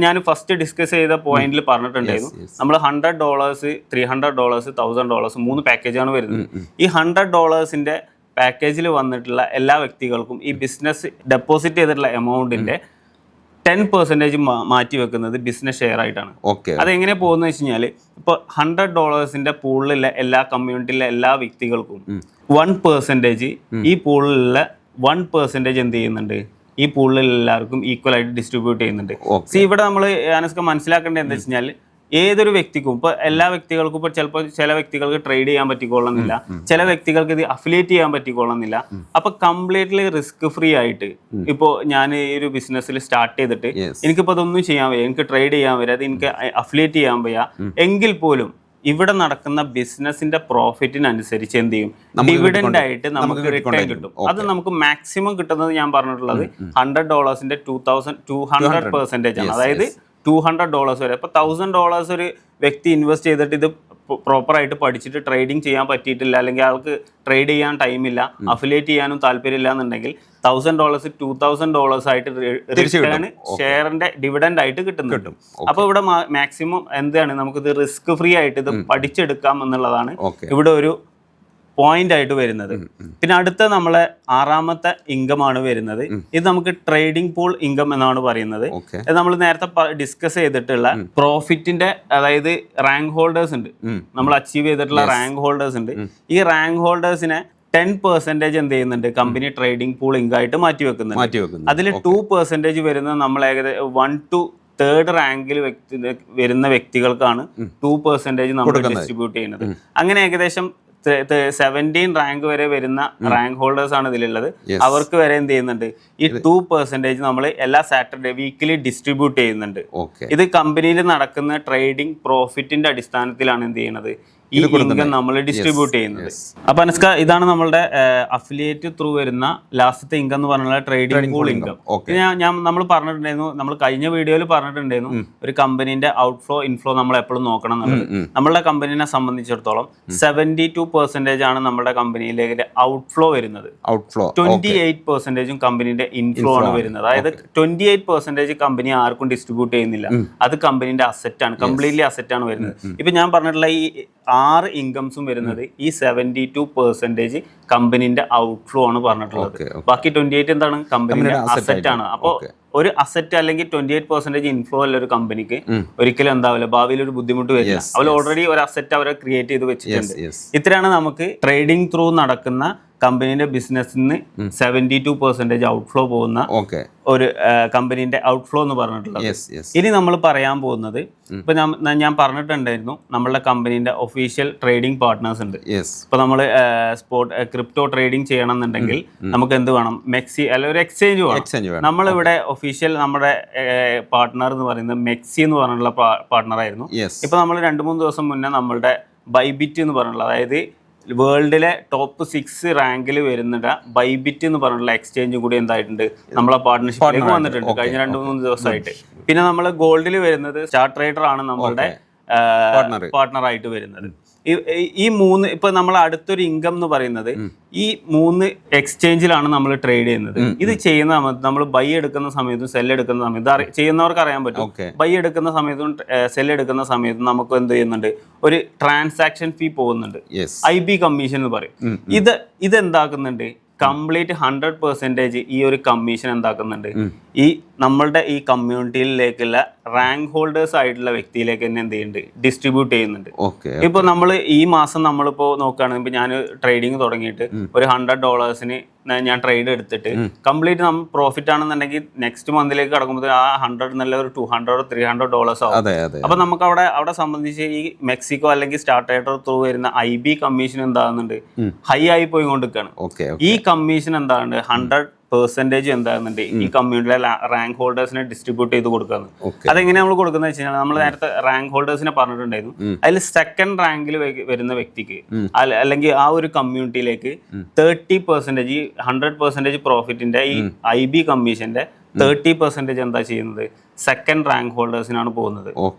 Speaker 1: ഞാൻ ഫസ്റ്റ് ഡിസ്കസ് ചെയ്ത പോയിന്റിൽ പറഞ്ഞിട്ടുണ്ടായിരുന്നു, നമ്മൾ $100, $300, $1,000 3 പാക്കേജാണ് വരുന്നത്. ഈ $100 പാക്കേജിൽ വന്നിട്ടുള്ള എല്ലാ വ്യക്തികൾക്കും ഈ ബിസിനസ് ഡെപ്പോസിറ്റ് ചെയ്തിട്ടുള്ള എമൗണ്ടിന്റെ 10% മാറ്റി വെക്കുന്നത് ബിസിനസ് ഷെയർ ആയിട്ടാണ്. അതെങ്ങനെ പോകുന്ന വെച്ച് കഴിഞ്ഞാൽ, ഇപ്പൊ $100 പൂളിലുള്ള എല്ലാ കമ്മ്യൂണിറ്റിയിലെ എല്ലാ വ്യക്തികൾക്കും 1% ഈ പൂളിലുള്ള 1% എന്ത് ചെയ്യുന്നുണ്ട്, ഈ പൂളിൽ എല്ലാവർക്കും ഈക്വൽ ആയിട്ട് ഡിസ്ട്രിബ്യൂട്ട് ചെയ്യുന്നുണ്ട്. ഇവിടെ നമ്മൾ മനസ്സിലാക്കേണ്ടത് എന്താ വെച്ച് കഴിഞ്ഞാൽ, ഏതൊരു വ്യക്തിക്കും ഇപ്പൊ എല്ലാ വ്യക്തികൾക്കും ഇപ്പൊ ചിലപ്പോൾ ചില വ്യക്തികൾക്ക് ട്രേഡ് ചെയ്യാൻ പറ്റിക്കൊള്ളുന്നില്ല, ചില വ്യക്തികൾക്ക് ഇത് അഫിലിയേറ്റ് ചെയ്യാൻ പറ്റിക്കൊള്ളുന്നില്ല. അപ്പൊ കംപ്ലീറ്റ്ലി റിസ്ക് ഫ്രീ ആയിട്ട് ഇപ്പോ ഞാൻ ഈ ഒരു ബിസിനസ്സിൽ സ്റ്റാർട്ട് ചെയ്തിട്ട് എനിക്കിപ്പോ അതൊന്നും ചെയ്യാൻ വയ്യ, എനിക്ക് ട്രേഡ് ചെയ്യാൻ വയ്യ, അത് എനിക്ക് അഫിലിയേറ്റ് ചെയ്യാൻ വയ്യ, എങ്കിൽ പോലും ഇവിടെ നടക്കുന്ന ബിസിനസിന്റെ പ്രോഫിറ്റിനനുസരിച്ച് എന്ത് ചെയ്യും, ഡിവിഡൻഡ് ആയിട്ട് നമുക്ക് റിട്ടേൺ കിട്ടും. അത് നമുക്ക് മാക്സിമം കിട്ടുന്നത് ഞാൻ പറഞ്ഞിട്ടുള്ളത് $100 200% ആണ്. അതായത് $200 വരെ. അപ്പോൾ $1,000 ഒരു വ്യക്തി ഇൻവെസ്റ്റ് ചെയ്തിട്ട് ഇത് പ്രോപ്പറായിട്ട് പഠിച്ചിട്ട് ട്രേഡിങ് ചെയ്യാൻ പറ്റിയിട്ടില്ല, അല്ലെങ്കിൽ ആൾക്ക് ട്രേഡ് ചെയ്യാൻ ടൈമില്ല, അഫിലിയേറ്റ് ചെയ്യാനും താല്പര്യമില്ല എന്നുണ്ടെങ്കിൽ $1,000 $2,000 ആയിട്ട് റിട്ടേൺ ഷെയറിന്റെ ഡിവിഡൻഡ് ആയിട്ട് കിട്ടുന്നുണ്ട്. അപ്പൊ ഇവിടെ മാക്സിമം എന്താണ് നമുക്കിത് റിസ്ക് ഫ്രീ ആയിട്ട് ഇത് പഠിച്ചെടുക്കാം എന്നുള്ളതാണ് ഇവിടെ ഒരു പോയിന്റ് ആയിട്ട് വരുന്നത്. പിന്നെ അടുത്ത നമ്മളെ 6ാമത്തെ ഇൻകം ആണ് വരുന്നത്. ഇത് നമുക്ക് ട്രേഡിംഗ് പൂൾ ഇൻകം എന്നാണ് പറയുന്നത്. ഇത് നമ്മൾ നേരത്തെ ഡിസ്കസ് ചെയ്തിട്ടുള്ള പ്രോഫിറ്റിന്റെ, അതായത് റാങ്ക് ഹോൾഡേഴ്സ് ഉണ്ട്, നമ്മൾ അച്ചീവ് ചെയ്തിട്ടുള്ള റാങ്ക് ഹോൾഡേഴ്സ് ഉണ്ട്. ഈ റാങ്ക് ഹോൾഡേഴ്സിനെ 10% എന്ത് ചെയ്യുന്നുണ്ട്, കമ്പനി ട്രേഡിംഗ് പൂൾ ഇൻകം ആയിട്ട് മാറ്റി വെക്കുന്നുണ്ട്. അതിൽ 2% വരുന്നത് നമ്മൾ ഏകദേശം 1 to 3rd റാങ്കിൽ വരുന്ന വ്യക്തികൾക്കാണ് 2% നമ്മൾ ഡിസ്ട്രിബ്യൂട്ട് ചെയ്യുന്നത്. അങ്ങനെ ഏകദേശം 17 റാങ്ക് വരെ വരുന്ന റാങ്ക് ഹോൾഡേഴ്സ് ആണ് ഇതിലുള്ളത്. അവർക്ക് വരെ എന്ത് ചെയ്യുന്നുണ്ട്, ഈ 2% നമ്മൾ എല്ലാ സാറ്റർഡേ വീക്കിലി ഡിസ്ട്രിബ്യൂട്ട് ചെയ്യുന്നുണ്ട്. ഇത് കമ്പനിയിൽ നടക്കുന്ന ട്രേഡിംഗ് പ്രോഫിറ്റിന്റെ അടിസ്ഥാനത്തിലാണ് എന്ത് ചെയ്യുന്നത്, ഈ ഇൻകം നമ്മൾ ഡിസ്ട്രിബ്യൂട്ട് ചെയ്യുന്നത്. അപ്പൊ അനസ്ക, ഇതാണ് നമ്മളുടെ അഫിലിയേറ്റ് ത്രൂ വരുന്ന ലാസ്റ്റത്തെ ഇൻകം എന്ന് പറഞ്ഞുള്ള ട്രേഡിംഗ് പൂൾ ഇൻകം. നമ്മൾ പറഞ്ഞിട്ടുണ്ടായിരുന്നു, നമ്മൾ കഴിഞ്ഞ വീഡിയോയിൽ പറഞ്ഞിട്ടുണ്ടായിരുന്നു, ഒരു കമ്പനീന്റെ ഔട്ട്ഫ്ലോ ഇൻഫ്ലോ നമ്മൾ എപ്പോഴും നോക്കണം എന്നുള്ളത്. നമ്മളുടെ കമ്പനീനെ സംബന്ധിച്ചിടത്തോളം 72% ആണ് നമ്മുടെ കമ്പനിയിലേക്ക് ഔട്ട്ഫ്ലോ വരുന്നത്. 28% കമ്പനീന്റെ ഇൻഫ്ലോ ആണ് വരുന്നത്. അതായത് 28% കമ്പനി ആർക്കും ഡിസ്ട്രിബ്യൂട്ട് ചെയ്യുന്നില്ല. അത് കമ്പനീന്റെ അസറ്റ് ആണ്, കംപ്ലീറ്റ്ലി അസറ്റ് ആണ് വരുന്നത്. ഇപ്പൊ ഞാൻ പറഞ്ഞിട്ടുള്ള ഈ 6 ഇൻകംസും വരുന്നത് ഈ 72% കമ്പനിന്റെ ഔട്ട്ഫ്ലോ ആണ് പറഞ്ഞിട്ടുള്ളത്. ബാക്കി 28 എന്താണ്, കമ്പനിയുടെ അസറ്റ് ആണ്. അപ്പോൾ ഒരു അസറ്റ് അല്ലെങ്കിൽ 28% ഇൻഫ്ലോ ഉള്ള ഒരു കമ്പനിക്ക് ഒരിക്കലും എന്താവില്ല, ഭാവിയിൽ ഒരു ബുദ്ധിമുട്ട് വരില്ല. അവർ ഓൾറെഡി ഒരു അസറ്റ് അവരെ ക്രിയേറ്റ് ചെയ്ത് വെച്ചിട്ടുണ്ട്. ഇത്രയാണ് നമുക്ക് ട്രേഡിംഗ് ത്രൂ നടക്കുന്ന കമ്പനീന്റെ ബിസിനസ്സിൽ നിന്ന് 72% ഔട്ട്ഫ്ലോ പോകുന്ന ഒരു കമ്പനീന്റെ ഔട്ട്ഫ്ലോ എന്ന് പറഞ്ഞിട്ടുള്ളത്. ഇനി നമ്മൾ പറയാൻ പോകുന്നത്, ഇപ്പൊ ഞാൻ പറഞ്ഞിട്ടുണ്ടായിരുന്നു, നമ്മളുടെ കമ്പനീന്റെ ഒഫീഷ്യൽ ട്രേഡിംഗ് പാർട്ട്നേഴ്സ് ഉണ്ട്. ഇപ്പൊ നമ്മൾ ക്രിപ്റ്റോ ട്രേഡിംഗ് ചെയ്യണം എന്നുണ്ടെങ്കിൽ നമുക്ക് എന്ത് വേണം, മെക്സി അല്ല ഒരു എക്സ്ചേഞ്ച് വേണം. നമ്മളിവിടെ ഒഫീഷ്യൽ നമ്മുടെ പാർട്ട്ണർ എന്ന് പറയുന്നത് മെക്സി എന്ന് പറഞ്ഞിട്ടുള്ള പാർട്ട്ണർ ആയിരുന്നു. ഇപ്പൊ നമ്മൾ 2-3 ദിവസം മുന്നേ നമ്മളുടെ ബൈബിറ്റ് എന്ന് പറഞ്ഞിട്ടുള്ള, അതായത് വേൾഡിലെ ടോപ്പ് 6 റാങ്കിൽ വരുന്ന ബൈബിറ്റ് എന്ന് പറഞ്ഞിട്ടുള്ള എക്സ്ചേഞ്ച് കൂടി എന്തായിട്ടുണ്ട്, നമ്മളെ പാർട്ട്ണർഷിപ്പിലേക്ക് വന്നിട്ടുണ്ട് കഴിഞ്ഞ 2-3 ദിവസമായിട്ട്. പിന്നെ നമ്മൾ ഗോൾഡിൽ വരുന്നത് സ്റ്റാർ ട്രേഡർ ആണ് നമ്മളുടെ പാർട്ട്ണർ ആയിട്ട് വരുന്നത്. ഈ 3 ഇപ്പൊ നമ്മൾ അടുത്തൊരു ഇൻകം എന്ന് പറയുന്നത് ഈ 3 എക്സ്ചേഞ്ചിലാണ് നമ്മൾ ട്രേഡ് ചെയ്യുന്നത്. ഇത് ചെയ്യുന്ന സമയത്ത് നമ്മൾ ബൈ എടുക്കുന്ന സമയത്തും സെൽ എടുക്കുന്ന സമയത്തും ചെയ്യുന്നവർക്ക് അറിയാൻ പറ്റും. ബൈ എടുക്കുന്ന സമയത്തും സെൽ എടുക്കുന്ന സമയത്തും നമുക്ക് എന്ത് ചെയ്യുന്നുണ്ട്, ഒരു ട്രാൻസാക്ഷൻ ഫീ പോകുന്നുണ്ട്, IB കമ്മീഷൻ എന്ന് പറയും. ഇത് എന്താക്കുന്നുണ്ട്, കംപ്ലീറ്റ് 100% ഈ ഒരു കമ്മീഷൻ എന്താക്കുന്നുണ്ട്, ഈ നമ്മളുടെ ഈ കമ്മ്യൂണിറ്റിയിലേക്കുള്ള റാങ്ക് ഹോൾഡേഴ്സ് ആയിട്ടുള്ള വ്യക്തിയിലേക്ക് തന്നെ എന്ത് ചെയ്യുന്നുണ്ട്, ഡിസ്ട്രിബ്യൂട്ട് ചെയ്യുന്നുണ്ട്. ഇപ്പൊ നമ്മൾ ഈ മാസം നമ്മളിപ്പോ നോക്കുകയാണെങ്കിൽ, ഇപ്പൊ ഞാൻ ട്രേഡിങ് തുടങ്ങിയിട്ട് ഒരു $100 ഞാൻ ട്രേഡ് എടുത്തിട്ട് കംപ്ലീറ്റ് നമ്മൾ പ്രോഫിറ്റ് ആണെന്നുണ്ടെങ്കിൽ നെക്സ്റ്റ് മന്തിലേക്ക് കടക്കുമ്പോൾ ആ 100 നല്ല ഒരു $200 or $300 ആവും. അപ്പൊ നമുക്ക് അവിടെ സംബന്ധിച്ച് ഈ മെക്സിക്കോ അല്ലെങ്കിൽ സ്റ്റാർ ട്രേഡർ ത്രൂ വരുന്ന IB കമ്മീഷൻ എന്താകുന്നുണ്ട്, ഹൈ ആയി പോയിക്കൊണ്ടിരിക്കുകയാണ്. ഈ കമ്മീഷൻ എന്താണ് 100% എന്താകുന്നുണ്ട് ഈ കമ്മ്യൂണിറ്റിയിലെ റാങ്ക് ഹോൾഡേഴ്സിനെ ഡിസ്ട്രിബ്യൂട്ട് ചെയ്ത് കൊടുക്കുന്നത്. അതെങ്ങനെ നമ്മൾ കൊടുക്കുന്നത് വെച്ച് കഴിഞ്ഞാൽ, നമ്മൾ നേരത്തെ റാങ്ക് ഹോൾഡേഴ്സിനെ പറഞ്ഞിട്ടുണ്ടായിരുന്നു, അതിൽ 2nd റാങ്കിൽ വരുന്ന വ്യക്തിക്ക് അല്ലെങ്കിൽ ആ ഒരു കമ്മ്യൂണിറ്റിയിലേക്ക് 30% ഈ 100% പ്രോഫിറ്റിന്റെ ഈ IB കമ്മീഷന്റെ 30% എന്താ ചെയ്യുന്നത്, 2nd റാങ്ക് ഹോൾഡേഴ്സിനാണ് പോകുന്നത്.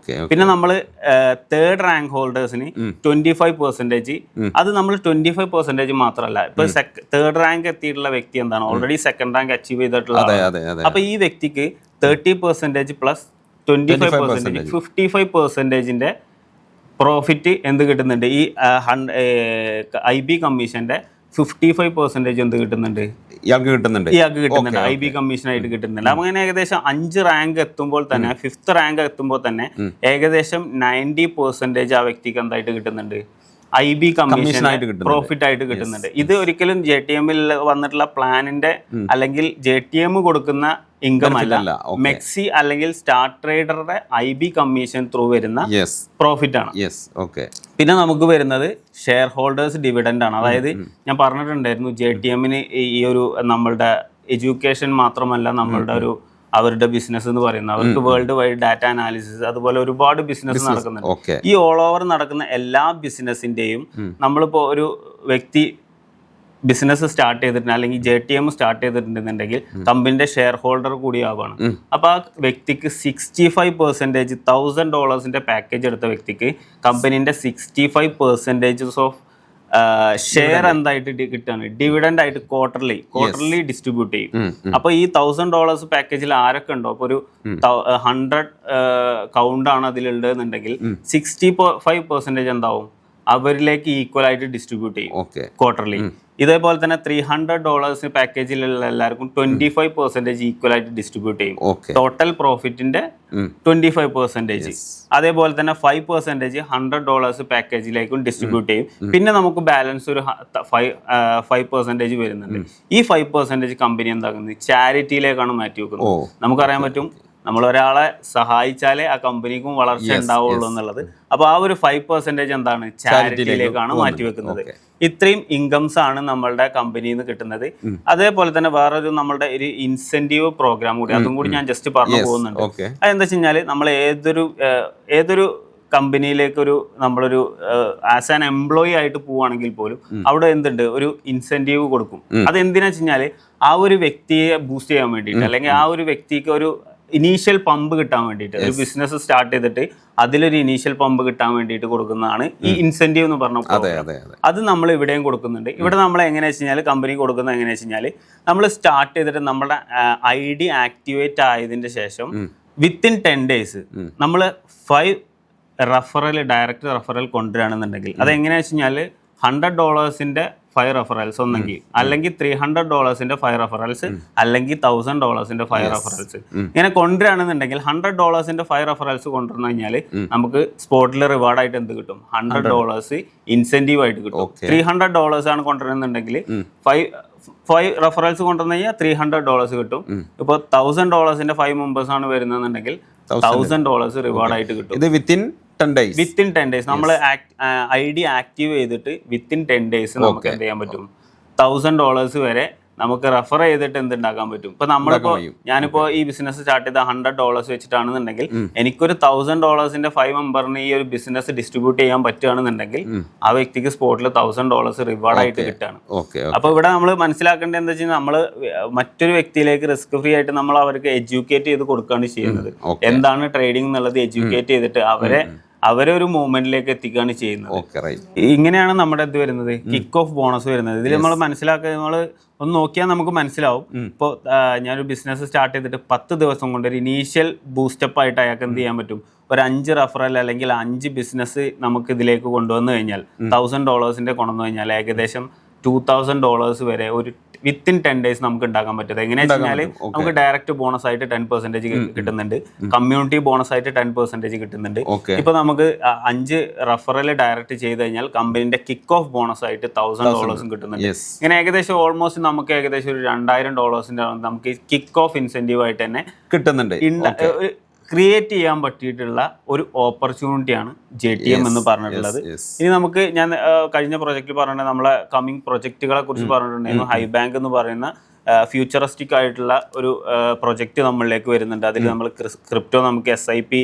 Speaker 1: പിന്നെ നമ്മൾ 3rd റാങ്ക് ഹോൾഡേഴ്സിന് 25%. അത് നമ്മൾ 25% മാത്രമല്ല, ഇപ്പൊ 3rd റാങ്ക് എത്തിയിട്ടുള്ള വ്യക്തി എന്താണ്, ഓൾറെഡി 2nd റാങ്ക് അച്ചീവ് ചെയ്തിട്ടുള്ള. അപ്പൊ ഈ വ്യക്തിക്ക് 30% പ്ലസ് 25% 55%ന്റെ പ്രോഫിറ്റ് എന്ത് കിട്ടുന്നുണ്ട്, ഈ IB കമ്മീഷന്റെ 55% എന്ത് കിട്ടുന്നുണ്ട്, ഇയാൾക്ക് കിട്ടുന്നുണ്ട് IB കമ്മീഷനായിട്ട് കിട്ടുന്നുണ്ട്. അങ്ങനെ ഏകദേശം 5 റാങ്ക് എത്തുമ്പോൾ തന്നെ, 5th റാങ്ക് എത്തുമ്പോൾ തന്നെ ഏകദേശം 90% ആ വ്യക്തിക്ക് എന്തായിട്ട് കിട്ടുന്നുണ്ട്, IB കമ്മീഷൻ പ്രോഫിറ്റ് ആയിട്ട് കിട്ടുന്നുണ്ട്. ഇത് ഒരിക്കലും JTMൽ വന്നിട്ടുള്ള പ്ലാനിന്റെ അല്ലെങ്കിൽ JTM കൊടുക്കുന്ന ഇൻകം അല്ല, മെക്സി അല്ലെങ്കിൽ സ്റ്റാർ ട്രേഡറുടെ IB കമ്മീഷൻ ത്രൂ വരുന്ന പ്രോഫിറ്റ് ആണ്. പിന്നെ നമുക്ക് വരുന്നത് ഷെയർ ഹോൾഡേഴ്സ് ഡിവിഡൻഡ് ആണ്. അതായത് ഞാൻ പറഞ്ഞിട്ടുണ്ടായിരുന്നു, JTMന് ഈ ഒരു നമ്മളുടെ എഡ്യൂക്കേഷൻ മാത്രമല്ല, നമ്മളുടെ ഒരു അവരുടെ ബിസിനസ് എന്ന് പറയുന്നത്, അവർക്ക് വേൾഡ് വൈഡ് ഡാറ്റ അനാലിസിസ് അതുപോലെ ഒരുപാട് ബിസിനസ് നടക്കുന്നുണ്ട്. ഈ ഓൾ ഓവർ നടക്കുന്ന എല്ലാ ബിസിനസിന്റെയും നമ്മളിപ്പോ ഒരു വ്യക്തി ബിസിനസ് സ്റ്റാർട്ട് ചെയ്തിട്ടുണ്ട് അല്ലെങ്കിൽ JTM സ്റ്റാർട്ട് ചെയ്തിട്ടുണ്ടെന്നുണ്ടെങ്കിൽ കമ്പനിയുടെ ഷെയർ ഹോൾഡർ കൂടിയാവാണ്. അപ്പൊ ആ വ്യക്തിക്ക് 65% $1,000 പാക്കേജ് എടുത്ത വ്യക്തിക്ക് കമ്പനിന്റെ 65% ഓഫ് ഷെയർ എന്തായിട്ട് കിട്ടുകയാണ്, ഡിവിഡൻഡ് ആയിട്ട് ക്വാർട്ടർലി ഡിസ്ട്രിബ്യൂട്ട് ചെയ്യും. അപ്പൊ ഈ $1000 പാക്കേജിൽ ആരൊക്കെ ഉണ്ടോ, അപ്പൊ ഒരു 100 കൗണ്ടാണ് അതിലുണ്ടെന്നുണ്ടെങ്കിൽ 65% എന്താവും അവരിലേക്ക് ഈക്വൽ ആയിട്ട് ഡിസ്ട്രിബ്യൂട്ട് ചെയ്യും ക്വാർട്ടർലി. ഇതേപോലെ തന്നെ $300 പാക്കേജിലുള്ള എല്ലാവർക്കും 25% ഈക്വൽ ആയിട്ട് ഡിസ്ട്രിബ്യൂട്ട് ചെയ്യും. ടോട്ടൽ പ്രോഫിറ്റിന്റെ 25%. അതേപോലെ തന്നെ 5% $100 പാക്കേജിലേക്കും ഡിസ്ട്രിബ്യൂട്ട് ചെയ്യും. പിന്നെ നമുക്ക് ബാലൻസ് ഒരു 5% വരുന്നുണ്ട്. ഈ 5% കമ്പനി എന്താക്കുന്നത് ചാരിറ്റിയിലേക്കാണ് മാറ്റി വെക്കുന്നത്. നമുക്കറിയാൻ പറ്റും, നമ്മൾ ഒരാളെ സഹായിച്ചാലേ ആ കമ്പനിക്കും വളർച്ച ഉണ്ടാവുള്ളൂ എന്നുള്ളത്. അപ്പൊ ആ ഒരു 5% എന്താണ് ചാരിറ്റിയിലേക്കാണ് മാറ്റിവെക്കുന്നത്. ഇത്രയും ഇൻകംസ് ആണ് നമ്മളുടെ കമ്പനിയിൽ നിന്ന് കിട്ടുന്നത്. അതേപോലെ തന്നെ വേറൊരു നമ്മളുടെ ഒരു ഇൻസെന്റീവ് പ്രോഗ്രാം കൂടി, അതും കൂടി ഞാൻ ജസ്റ്റ് പറഞ്ഞു പോകുന്നുണ്ട്. അതെന്താ വെച്ച് കഴിഞ്ഞാൽ നമ്മൾ ഏതൊരു കമ്പനിയിലേക്കൊരു നമ്മളൊരു ആസ് ആൻ എംപ്ലോയി ആയിട്ട് പോവുകയാണെങ്കിൽ പോലും അവിടെ എന്തുണ്ട്, ഒരു ഇൻസെന്റീവ് കൊടുക്കും. അത് എന്തിനാ വെച്ച് കഴിഞ്ഞാൽ ആ ഒരു വ്യക്തിയെ ബൂസ്റ്റ് ചെയ്യാൻ വേണ്ടിയിട്ട്, അല്ലെങ്കിൽ ആ ഒരു വ്യക്തിക്ക് ഒരു ഇനീഷ്യൽ പമ്പ് കിട്ടാൻ വേണ്ടിയിട്ട്, ഒരു ബിസിനസ് സ്റ്റാർട്ട് ചെയ്തിട്ട് അതിലൊരു ഇനീഷ്യൽ പമ്പ് കിട്ടാൻ വേണ്ടിയിട്ട് കൊടുക്കുന്നതാണ് ഈ ഇൻസെന്റീവ് എന്ന് പറഞ്ഞ. അത് നമ്മൾ ഇവിടെയും കൊടുക്കുന്നുണ്ട്. ഇവിടെ നമ്മൾ എങ്ങനെയാ വെച്ച് കഴിഞ്ഞാൽ കമ്പനി കൊടുക്കുന്നത് എങ്ങനെയാ വെച്ച് കഴിഞ്ഞാൽ നമ്മൾ സ്റ്റാർട്ട് ചെയ്തിട്ട് നമ്മുടെ ID ആക്ടിവേറ്റ് ആയതിന്റെ ശേഷം വിത്തിൻ 10 days നമ്മൾ 5 ഡയറക്റ്റ് റെഫറൽ കൊണ്ടുവരികയാണെന്നുണ്ടെങ്കിൽ അതെങ്ങനെയാ വെച്ച് കഴിഞ്ഞാൽ $100 5 റെഫറൽസ് ഒന്നെങ്കിൽ, അല്ലെങ്കിൽ $300 5 റെഫറൽസ്, അല്ലെങ്കിൽ $1000 5 റെഫറൽസ്. ഇങ്ങനെ കൊണ്ടുവരികയാണെന്നുണ്ടെങ്കിൽ $100 5 റെഫറൽസ് കൊണ്ടുവന്നു കഴിഞ്ഞാൽ നമുക്ക് സ്പോട്ടിൽ റിവാർഡായിട്ട് എന്ത് കിട്ടും, $100 ഇൻസെന്റീവ് ആയിട്ട് കിട്ടും. $300 ആണ് കൊണ്ടുവരുന്നുണ്ടെങ്കിൽ 5 റെഫറൽസ് കൊണ്ടുവന്നു കഴിഞ്ഞാൽ $300 കിട്ടും. ഇപ്പോൾ $1000 5 മെമ്പേഴ്സ് ആണ് വരുന്നതെന്നുണ്ടെങ്കിൽ $1000 റിവാർഡായിട്ട് കിട്ടും.
Speaker 2: ഇത് വിത്തിൻ 10
Speaker 1: days നമ്മൾ ID ആക്റ്റീവ് ചെയ്തിട്ട് വിത്തിൻ 10 days നമുക്ക് എന്ത് ചെയ്യാൻ പറ്റും, $1000 വരെ നമുക്ക് റെഫർ ചെയ്തിട്ട് എന്തുണ്ടാക്കാൻ പറ്റും. ഇപ്പൊ നമ്മളിപ്പോ ഞാനിപ്പോ ഈ ബിസിനസ് സ്റ്റാർട്ട് ചെയ്ത $100 വെച്ചിട്ടാണെന്നുണ്ടെങ്കിൽ എനിക്കൊരു $1000 5 മെമ്പറിന് ഈ ഒരു ബിസിനസ് ഡിസ്ട്രിബ്യൂട്ട് ചെയ്യാൻ പറ്റുകയാണെന്നുണ്ടെങ്കിൽ ആ വ്യക്തിക്ക് സ്പോട്ടിൽ $1000 റിവാർഡായിട്ട് കിട്ടുകയാണ്. അപ്പൊ ഇവിടെ നമ്മൾ മനസ്സിലാക്കേണ്ടത് എന്താ വെച്ചാൽ നമ്മള് മറ്റൊരു വ്യക്തിയിലേക്ക് റിസ്ക് ഫ്രീ ആയിട്ട് നമ്മൾ അവർക്ക് എഡ്യൂക്കേറ്റ് ചെയ്ത് കൊടുക്കുകയാണ് ചെയ്യുന്നത്. എന്താണ് ട്രേഡിംഗ് എന്നുള്ളത് എഡ്യൂക്കേറ്റ് ചെയ്തിട്ട് അവരെ ഒരു മൂവ്മെന്റിലേക്ക് എത്തിക്കുകയാണ് ചെയ്യുന്നത്. ഇങ്ങനെയാണ് നമ്മുടെ ഇത് വരുന്നത്, കിക്ക് ഓഫ് ബോണസ് വരുന്നത്. ഇതിൽ നമ്മൾ മനസ്സിലാക്കുക, നമ്മൾ ഒന്ന് നോക്കിയാൽ നമുക്ക് മനസ്സിലാവും. ഇപ്പോൾ ഞാനൊരു ബിസിനസ് സ്റ്റാർട്ട് ചെയ്തിട്ട് 10 ദിവസം കൊണ്ട് ഒരു ഇനീഷ്യൽ ബൂസ്റ്റപ്പ് ആയിട്ട് അയാൾക്ക് എന്ത് ചെയ്യാൻ പറ്റും, ഒരു 5 റെഫറൽ അല്ലെങ്കിൽ 5 ബിസിനസ് നമുക്ക് ഇതിലേക്ക് കൊണ്ടുവന്നു കഴിഞ്ഞാൽ $1000 കൊണ്ടുവന്നു കഴിഞ്ഞാൽ ഏകദേശം $2000 വരെ ഒരു വിത്തിൻ 10 days നമുക്ക് ഉണ്ടാക്കാൻ പറ്റുന്നത്. എങ്ങനെയാ വെച്ചാൽ നമുക്ക് ഡയറക്റ്റ് ബോണസ് ആയിട്ട് 10% കിട്ടുന്നുണ്ട്, കമ്മ്യൂണിറ്റി ബോണസ് ആയിട്ട് 10% കിട്ടുന്നുണ്ട്. ഇപ്പൊ നമുക്ക് 5 റെഫറൽ ഡയറക്റ്റ് ചെയ്ത് കഴിഞ്ഞാൽ കമ്പനിന്റെ കിക്ക് ഓഫ് ബോണസ് ആയിട്ട് $1000 കിട്ടുന്നുണ്ട്. ഇങ്ങനെ ഏകദേശം ഓൾമോസ്റ്റ് നമുക്ക് ഏകദേശം ഒരു $2000 നമുക്ക് കിക്ക് ഓഫ് ഇൻസെന്റീവ് ആയിട്ട് തന്നെ കിട്ടുന്നുണ്ട്. ക്രിയേറ്റ് ചെയ്യാൻ പറ്റിയിട്ടുള്ള ഒരു ഓപ്പർച്യൂണിറ്റിയാണ് JTM എന്ന് പറഞ്ഞിട്ടുള്ളത്. ഇനി നമുക്ക് ഞാൻ കഴിഞ്ഞ പ്രൊജക്റ്റിൽ പറഞ്ഞിട്ട് നമ്മളെ കമ്മിങ് പ്രൊജക്റ്റുകളെ കുറിച്ച് പറഞ്ഞിട്ടുണ്ടായിരുന്നു. ഹൈ ബാങ്ക് എന്ന് പറയുന്ന ഫ്യൂച്ചറിസ്റ്റിക് ആയിട്ടുള്ള ഒരു പ്രൊജക്റ്റ് നമ്മളിലേക്ക് വരുന്നുണ്ട്. അതിൽ നമ്മൾ ക്രിപ്റ്റോ നമുക്ക് SIP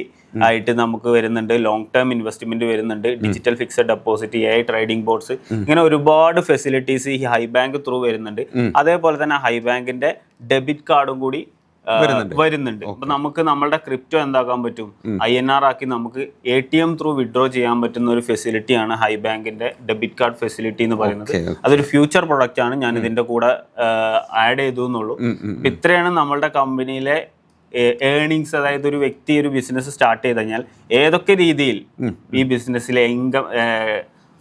Speaker 1: ആയിട്ട് നമുക്ക് വരുന്നുണ്ട്, ലോങ് ടേം ഇൻവെസ്റ്റ്മെന്റ് വരുന്നുണ്ട്, digital fixed deposit, AI trading boards, ഇങ്ങനെ ഒരുപാട് ഫെസിലിറ്റീസ് ഈ ഹൈ ബാങ്ക് ത്രൂ വരുന്നുണ്ട്. അതേപോലെ തന്നെ ഹൈ ബാങ്കിന്റെ ഡെബിറ്റ് കാർഡും കൂടി വരുന്നുണ്ട്. അപ്പൊ നമുക്ക് നമ്മളുടെ ക്രിപ്റ്റോ എന്താക്കാൻ പറ്റും, INR ആക്കി നമുക്ക് ATM ത്രൂ വിഡ്രോ ചെയ്യാൻ പറ്റുന്ന ഒരു ഫെസിലിറ്റിയാണ് ഹൈ ബാങ്കിന്റെ ഡെബിറ്റ് കാർഡ് ഫെസിലിറ്റി എന്ന് പറയുന്നത്. അതൊരു ഫ്യൂച്ചർ പ്രൊഡക്റ്റ് ആണ്, ഞാൻ ഇതിന്റെ കൂടെ ആഡ് ചെയ്തു എന്നുള്ളൂ. ഇത്രയാണ് നമ്മളുടെ കമ്പനിയിലെ ഏർണിങ്സ്. അതായത് ഒരു വ്യക്തി ഒരു ബിസിനസ് സ്റ്റാർട്ട് ചെയ്ത് കഴിഞ്ഞാൽ ഏതൊക്കെ രീതിയിൽ ഈ ബിസിനസ്സിലെ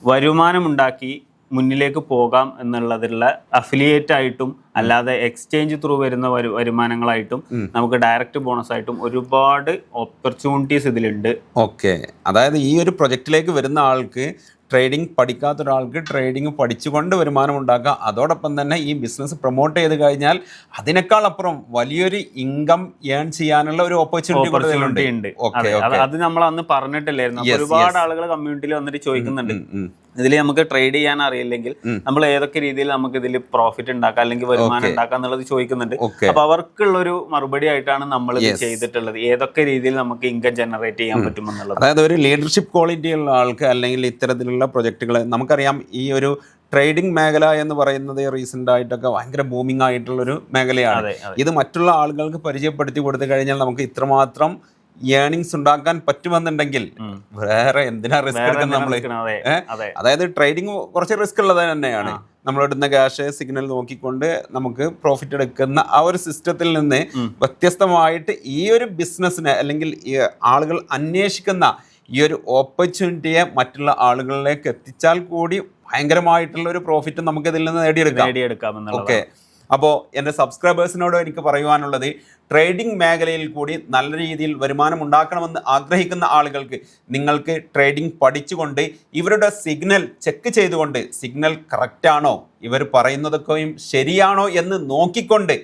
Speaker 1: വരുമാനം ഉണ്ടാക്കി മുന്നിലേക്ക് പോകാം എന്നുള്ളതിലുള്ള അഫിലിയേറ്റ് ആയിട്ടും അല്ലാതെ എക്സ്ചേഞ്ച് ത്രൂ വരുന്ന വരുമാനങ്ങളായിട്ടും നമുക്ക് ഡയറക്റ്റ് ബോണസ് ആയിട്ടും ഒരുപാട് ഓപ്പർച്യൂണിറ്റീസ് ഇതിലുണ്ട്.
Speaker 2: അതായത് ഈ ഒരു പ്രൊജക്റ്റിലേക്ക് വരുന്ന ആൾക്ക്, ട്രേഡിംഗ് പഠിക്കാത്ത ഒരാൾക്ക് ട്രേഡിംഗ് പഠിച്ചുകൊണ്ട് വരുമാനം ഉണ്ടാക്കുക, അതോടൊപ്പം തന്നെ ഈ ബിസിനസ് പ്രൊമോട്ട് ചെയ്ത് കഴിഞ്ഞാൽ അതിനേക്കാൾ അപ്പുറം വലിയൊരു ഇൻകം ഏൺ ചെയ്യാനുള്ള ഒരു ഓപ്പർച്യൂണിറ്റി
Speaker 1: ഉണ്ട്. അത് നമ്മൾ അന്ന് പറഞ്ഞിട്ടില്ലായിരുന്നു. ഒരുപാട് ആളുകൾ കമ്മ്യൂണിറ്റിയിൽ വന്നിട്ട് ചോദിക്കുന്നുണ്ട്, ഇതിൽ നമുക്ക് ട്രേഡ് ചെയ്യാൻ അറിയില്ലെങ്കിൽ നമ്മൾ ഏതൊക്കെ രീതിയിൽ നമുക്ക് ഇതിൽ പ്രോഫിറ്റ് ഉണ്ടാക്കാം അല്ലെങ്കിൽ വരുമാനം ഉണ്ടാക്കാം എന്നുള്ളത് ചോദിക്കുന്നുണ്ട്. അപ്പൊ അവർക്കുള്ളൊരു മറുപടി ആയിട്ടാണ് നമ്മൾ ഇത് ചെയ്തിട്ടുള്ളത്, ഏതൊക്കെ രീതിയിൽ നമുക്ക് ഇൻകം ജനറേറ്റ് ചെയ്യാൻ പറ്റുമെന്നുള്ളത്.
Speaker 2: അതായത് ഒരു ലീഡർഷിപ്പ് ക്വാളിറ്റി ഉള്ള ആൾക്ക് അല്ലെങ്കിൽ ഇത്തരത്തിലുള്ള പ്രൊജക്ടുകൾ, നമുക്കറിയാം ഈ ഒരു ട്രേഡിംഗ് മേഖല എന്ന് പറയുന്നത് റീസെന്റ് ആയിട്ടൊക്കെ ഭയങ്കര ബൂമിംഗ് ആയിട്ടുള്ളൊരു മേഖലയാണ്. ഇത് മറ്റുള്ള ആളുകൾക്ക് പരിചയപ്പെടുത്തി കൊടുത്തു കഴിഞ്ഞാൽ നമുക്ക് ഇത്രമാത്രം ഏണിങ്സ് ഉണ്ടാക്കാൻ പറ്റുമെന്നുണ്ടെങ്കിൽ വേറെ എന്തിനാ റിസ്ക് എടുക്കുന്നത് നമ്മള്? അതായത് ട്രേഡിങ് കുറച്ച് റിസ്ക് ഉള്ളത് തന്നെയാണ്. നമ്മളിടുന്ന ക്യാഷ് സിഗ്നൽ നോക്കിക്കൊണ്ട് നമുക്ക് പ്രോഫിറ്റ് എടുക്കുന്ന ആ ഒരു സിസ്റ്റത്തിൽ നിന്ന് വ്യത്യസ്തമായിട്ട് ഈ ഒരു ബിസിനസ്സിനെ അല്ലെങ്കിൽ ഈ ആളുകൾ അന്വേഷിക്കുന്ന ഈ ഒരു ഓപ്പർച്യൂണിറ്റിയെ മറ്റുള്ള ആളുകളിലേക്ക് എത്തിച്ചാൽ കൂടി ഭയങ്കരമായിട്ടുള്ള ഒരു പ്രോഫിറ്റ് നമുക്ക് ഇതിൽ നിന്ന് നേടിയെടുക്കാം. ഓക്കെ, അപ്പോൾ എൻ്റെ സബ്സ്ക്രൈബേഴ്സിനോട് എനിക്ക് പറയുവാനുള്ളത്, ട്രേഡിംഗ് മേഖലയിൽ കൂടി നല്ല രീതിയിൽ വരുമാനം ഉണ്ടാക്കണമെന്ന് ആഗ്രഹിക്കുന്ന ആളുകൾക്ക് നിങ്ങൾക്ക് ട്രേഡിംഗ് പഠിച്ചുകൊണ്ട് ഇവരുടെ സിഗ്നൽ ചെക്ക് ചെയ്തുകൊണ്ട് സിഗ്നൽ കറക്റ്റാണോ, ഇവർ പറയുന്നതൊക്കെയും ശരിയാണോ എന്ന് നോക്കിക്കൊണ്ട്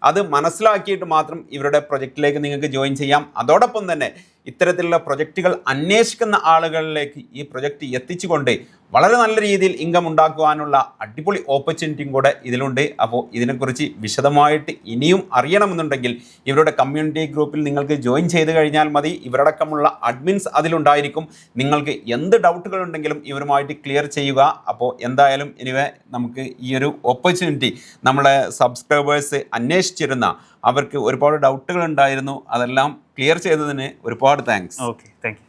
Speaker 2: അത് മനസ്സിലാക്കിയിട്ട് മാത്രം ഇവരുടെ പ്രൊജക്റ്റിലേക്ക് നിങ്ങൾക്ക് ജോയിൻ ചെയ്യാം. അതോടൊപ്പം തന്നെ ഇത്തരത്തിലുള്ള പ്രൊജക്റ്റുകൾ അന്വേഷിക്കുന്ന ആളുകളിലേക്ക് ഈ പ്രൊജക്റ്റ് എത്തിച്ചുകൊണ്ട് വളരെ നല്ല രീതിയിൽ ഇൻകം ഉണ്ടാക്കുവാനുള്ള അടിപൊളി ഓപ്പർച്യൂണിറ്റിയും കൂടെ ഇതിലുണ്ട്. അപ്പോൾ ഇതിനെക്കുറിച്ച് വിശദമായിട്ട് ഇനിയും അറിയണമെന്നുണ്ടെങ്കിൽ ഇവരുടെ കമ്മ്യൂണിറ്റി ഗ്രൂപ്പിൽ നിങ്ങൾക്ക് ജോയിൻ ചെയ്ത് കഴിഞ്ഞാൽ മതി. ഇവരടക്കമുള്ള അഡ്മിൻസ് അതിലുണ്ടായിരിക്കും. നിങ്ങൾക്ക് എന്ത് ഡൗട്ടുകൾ ഉണ്ടെങ്കിലും ഇവരുമായിട്ട് ക്ലിയർ ചെയ്യുക. അപ്പോൾ എന്തായാലും എനിവേ നമുക്ക് ഈ ഒരു ഓപ്പർച്യൂണിറ്റി നമ്മളെ സബ്സ്ക്രൈബേഴ്സ് അന്വേഷിച്ചിരുന്ന അവർക്ക് ഒരുപാട് ഡൗട്ടുകൾ ഉണ്ടായിരുന്നു, അതെല്ലാം ക്ലിയർ ചെയ്തതിന് ഒരുപാട് താങ്ക്സ്.
Speaker 1: Okay, thank you.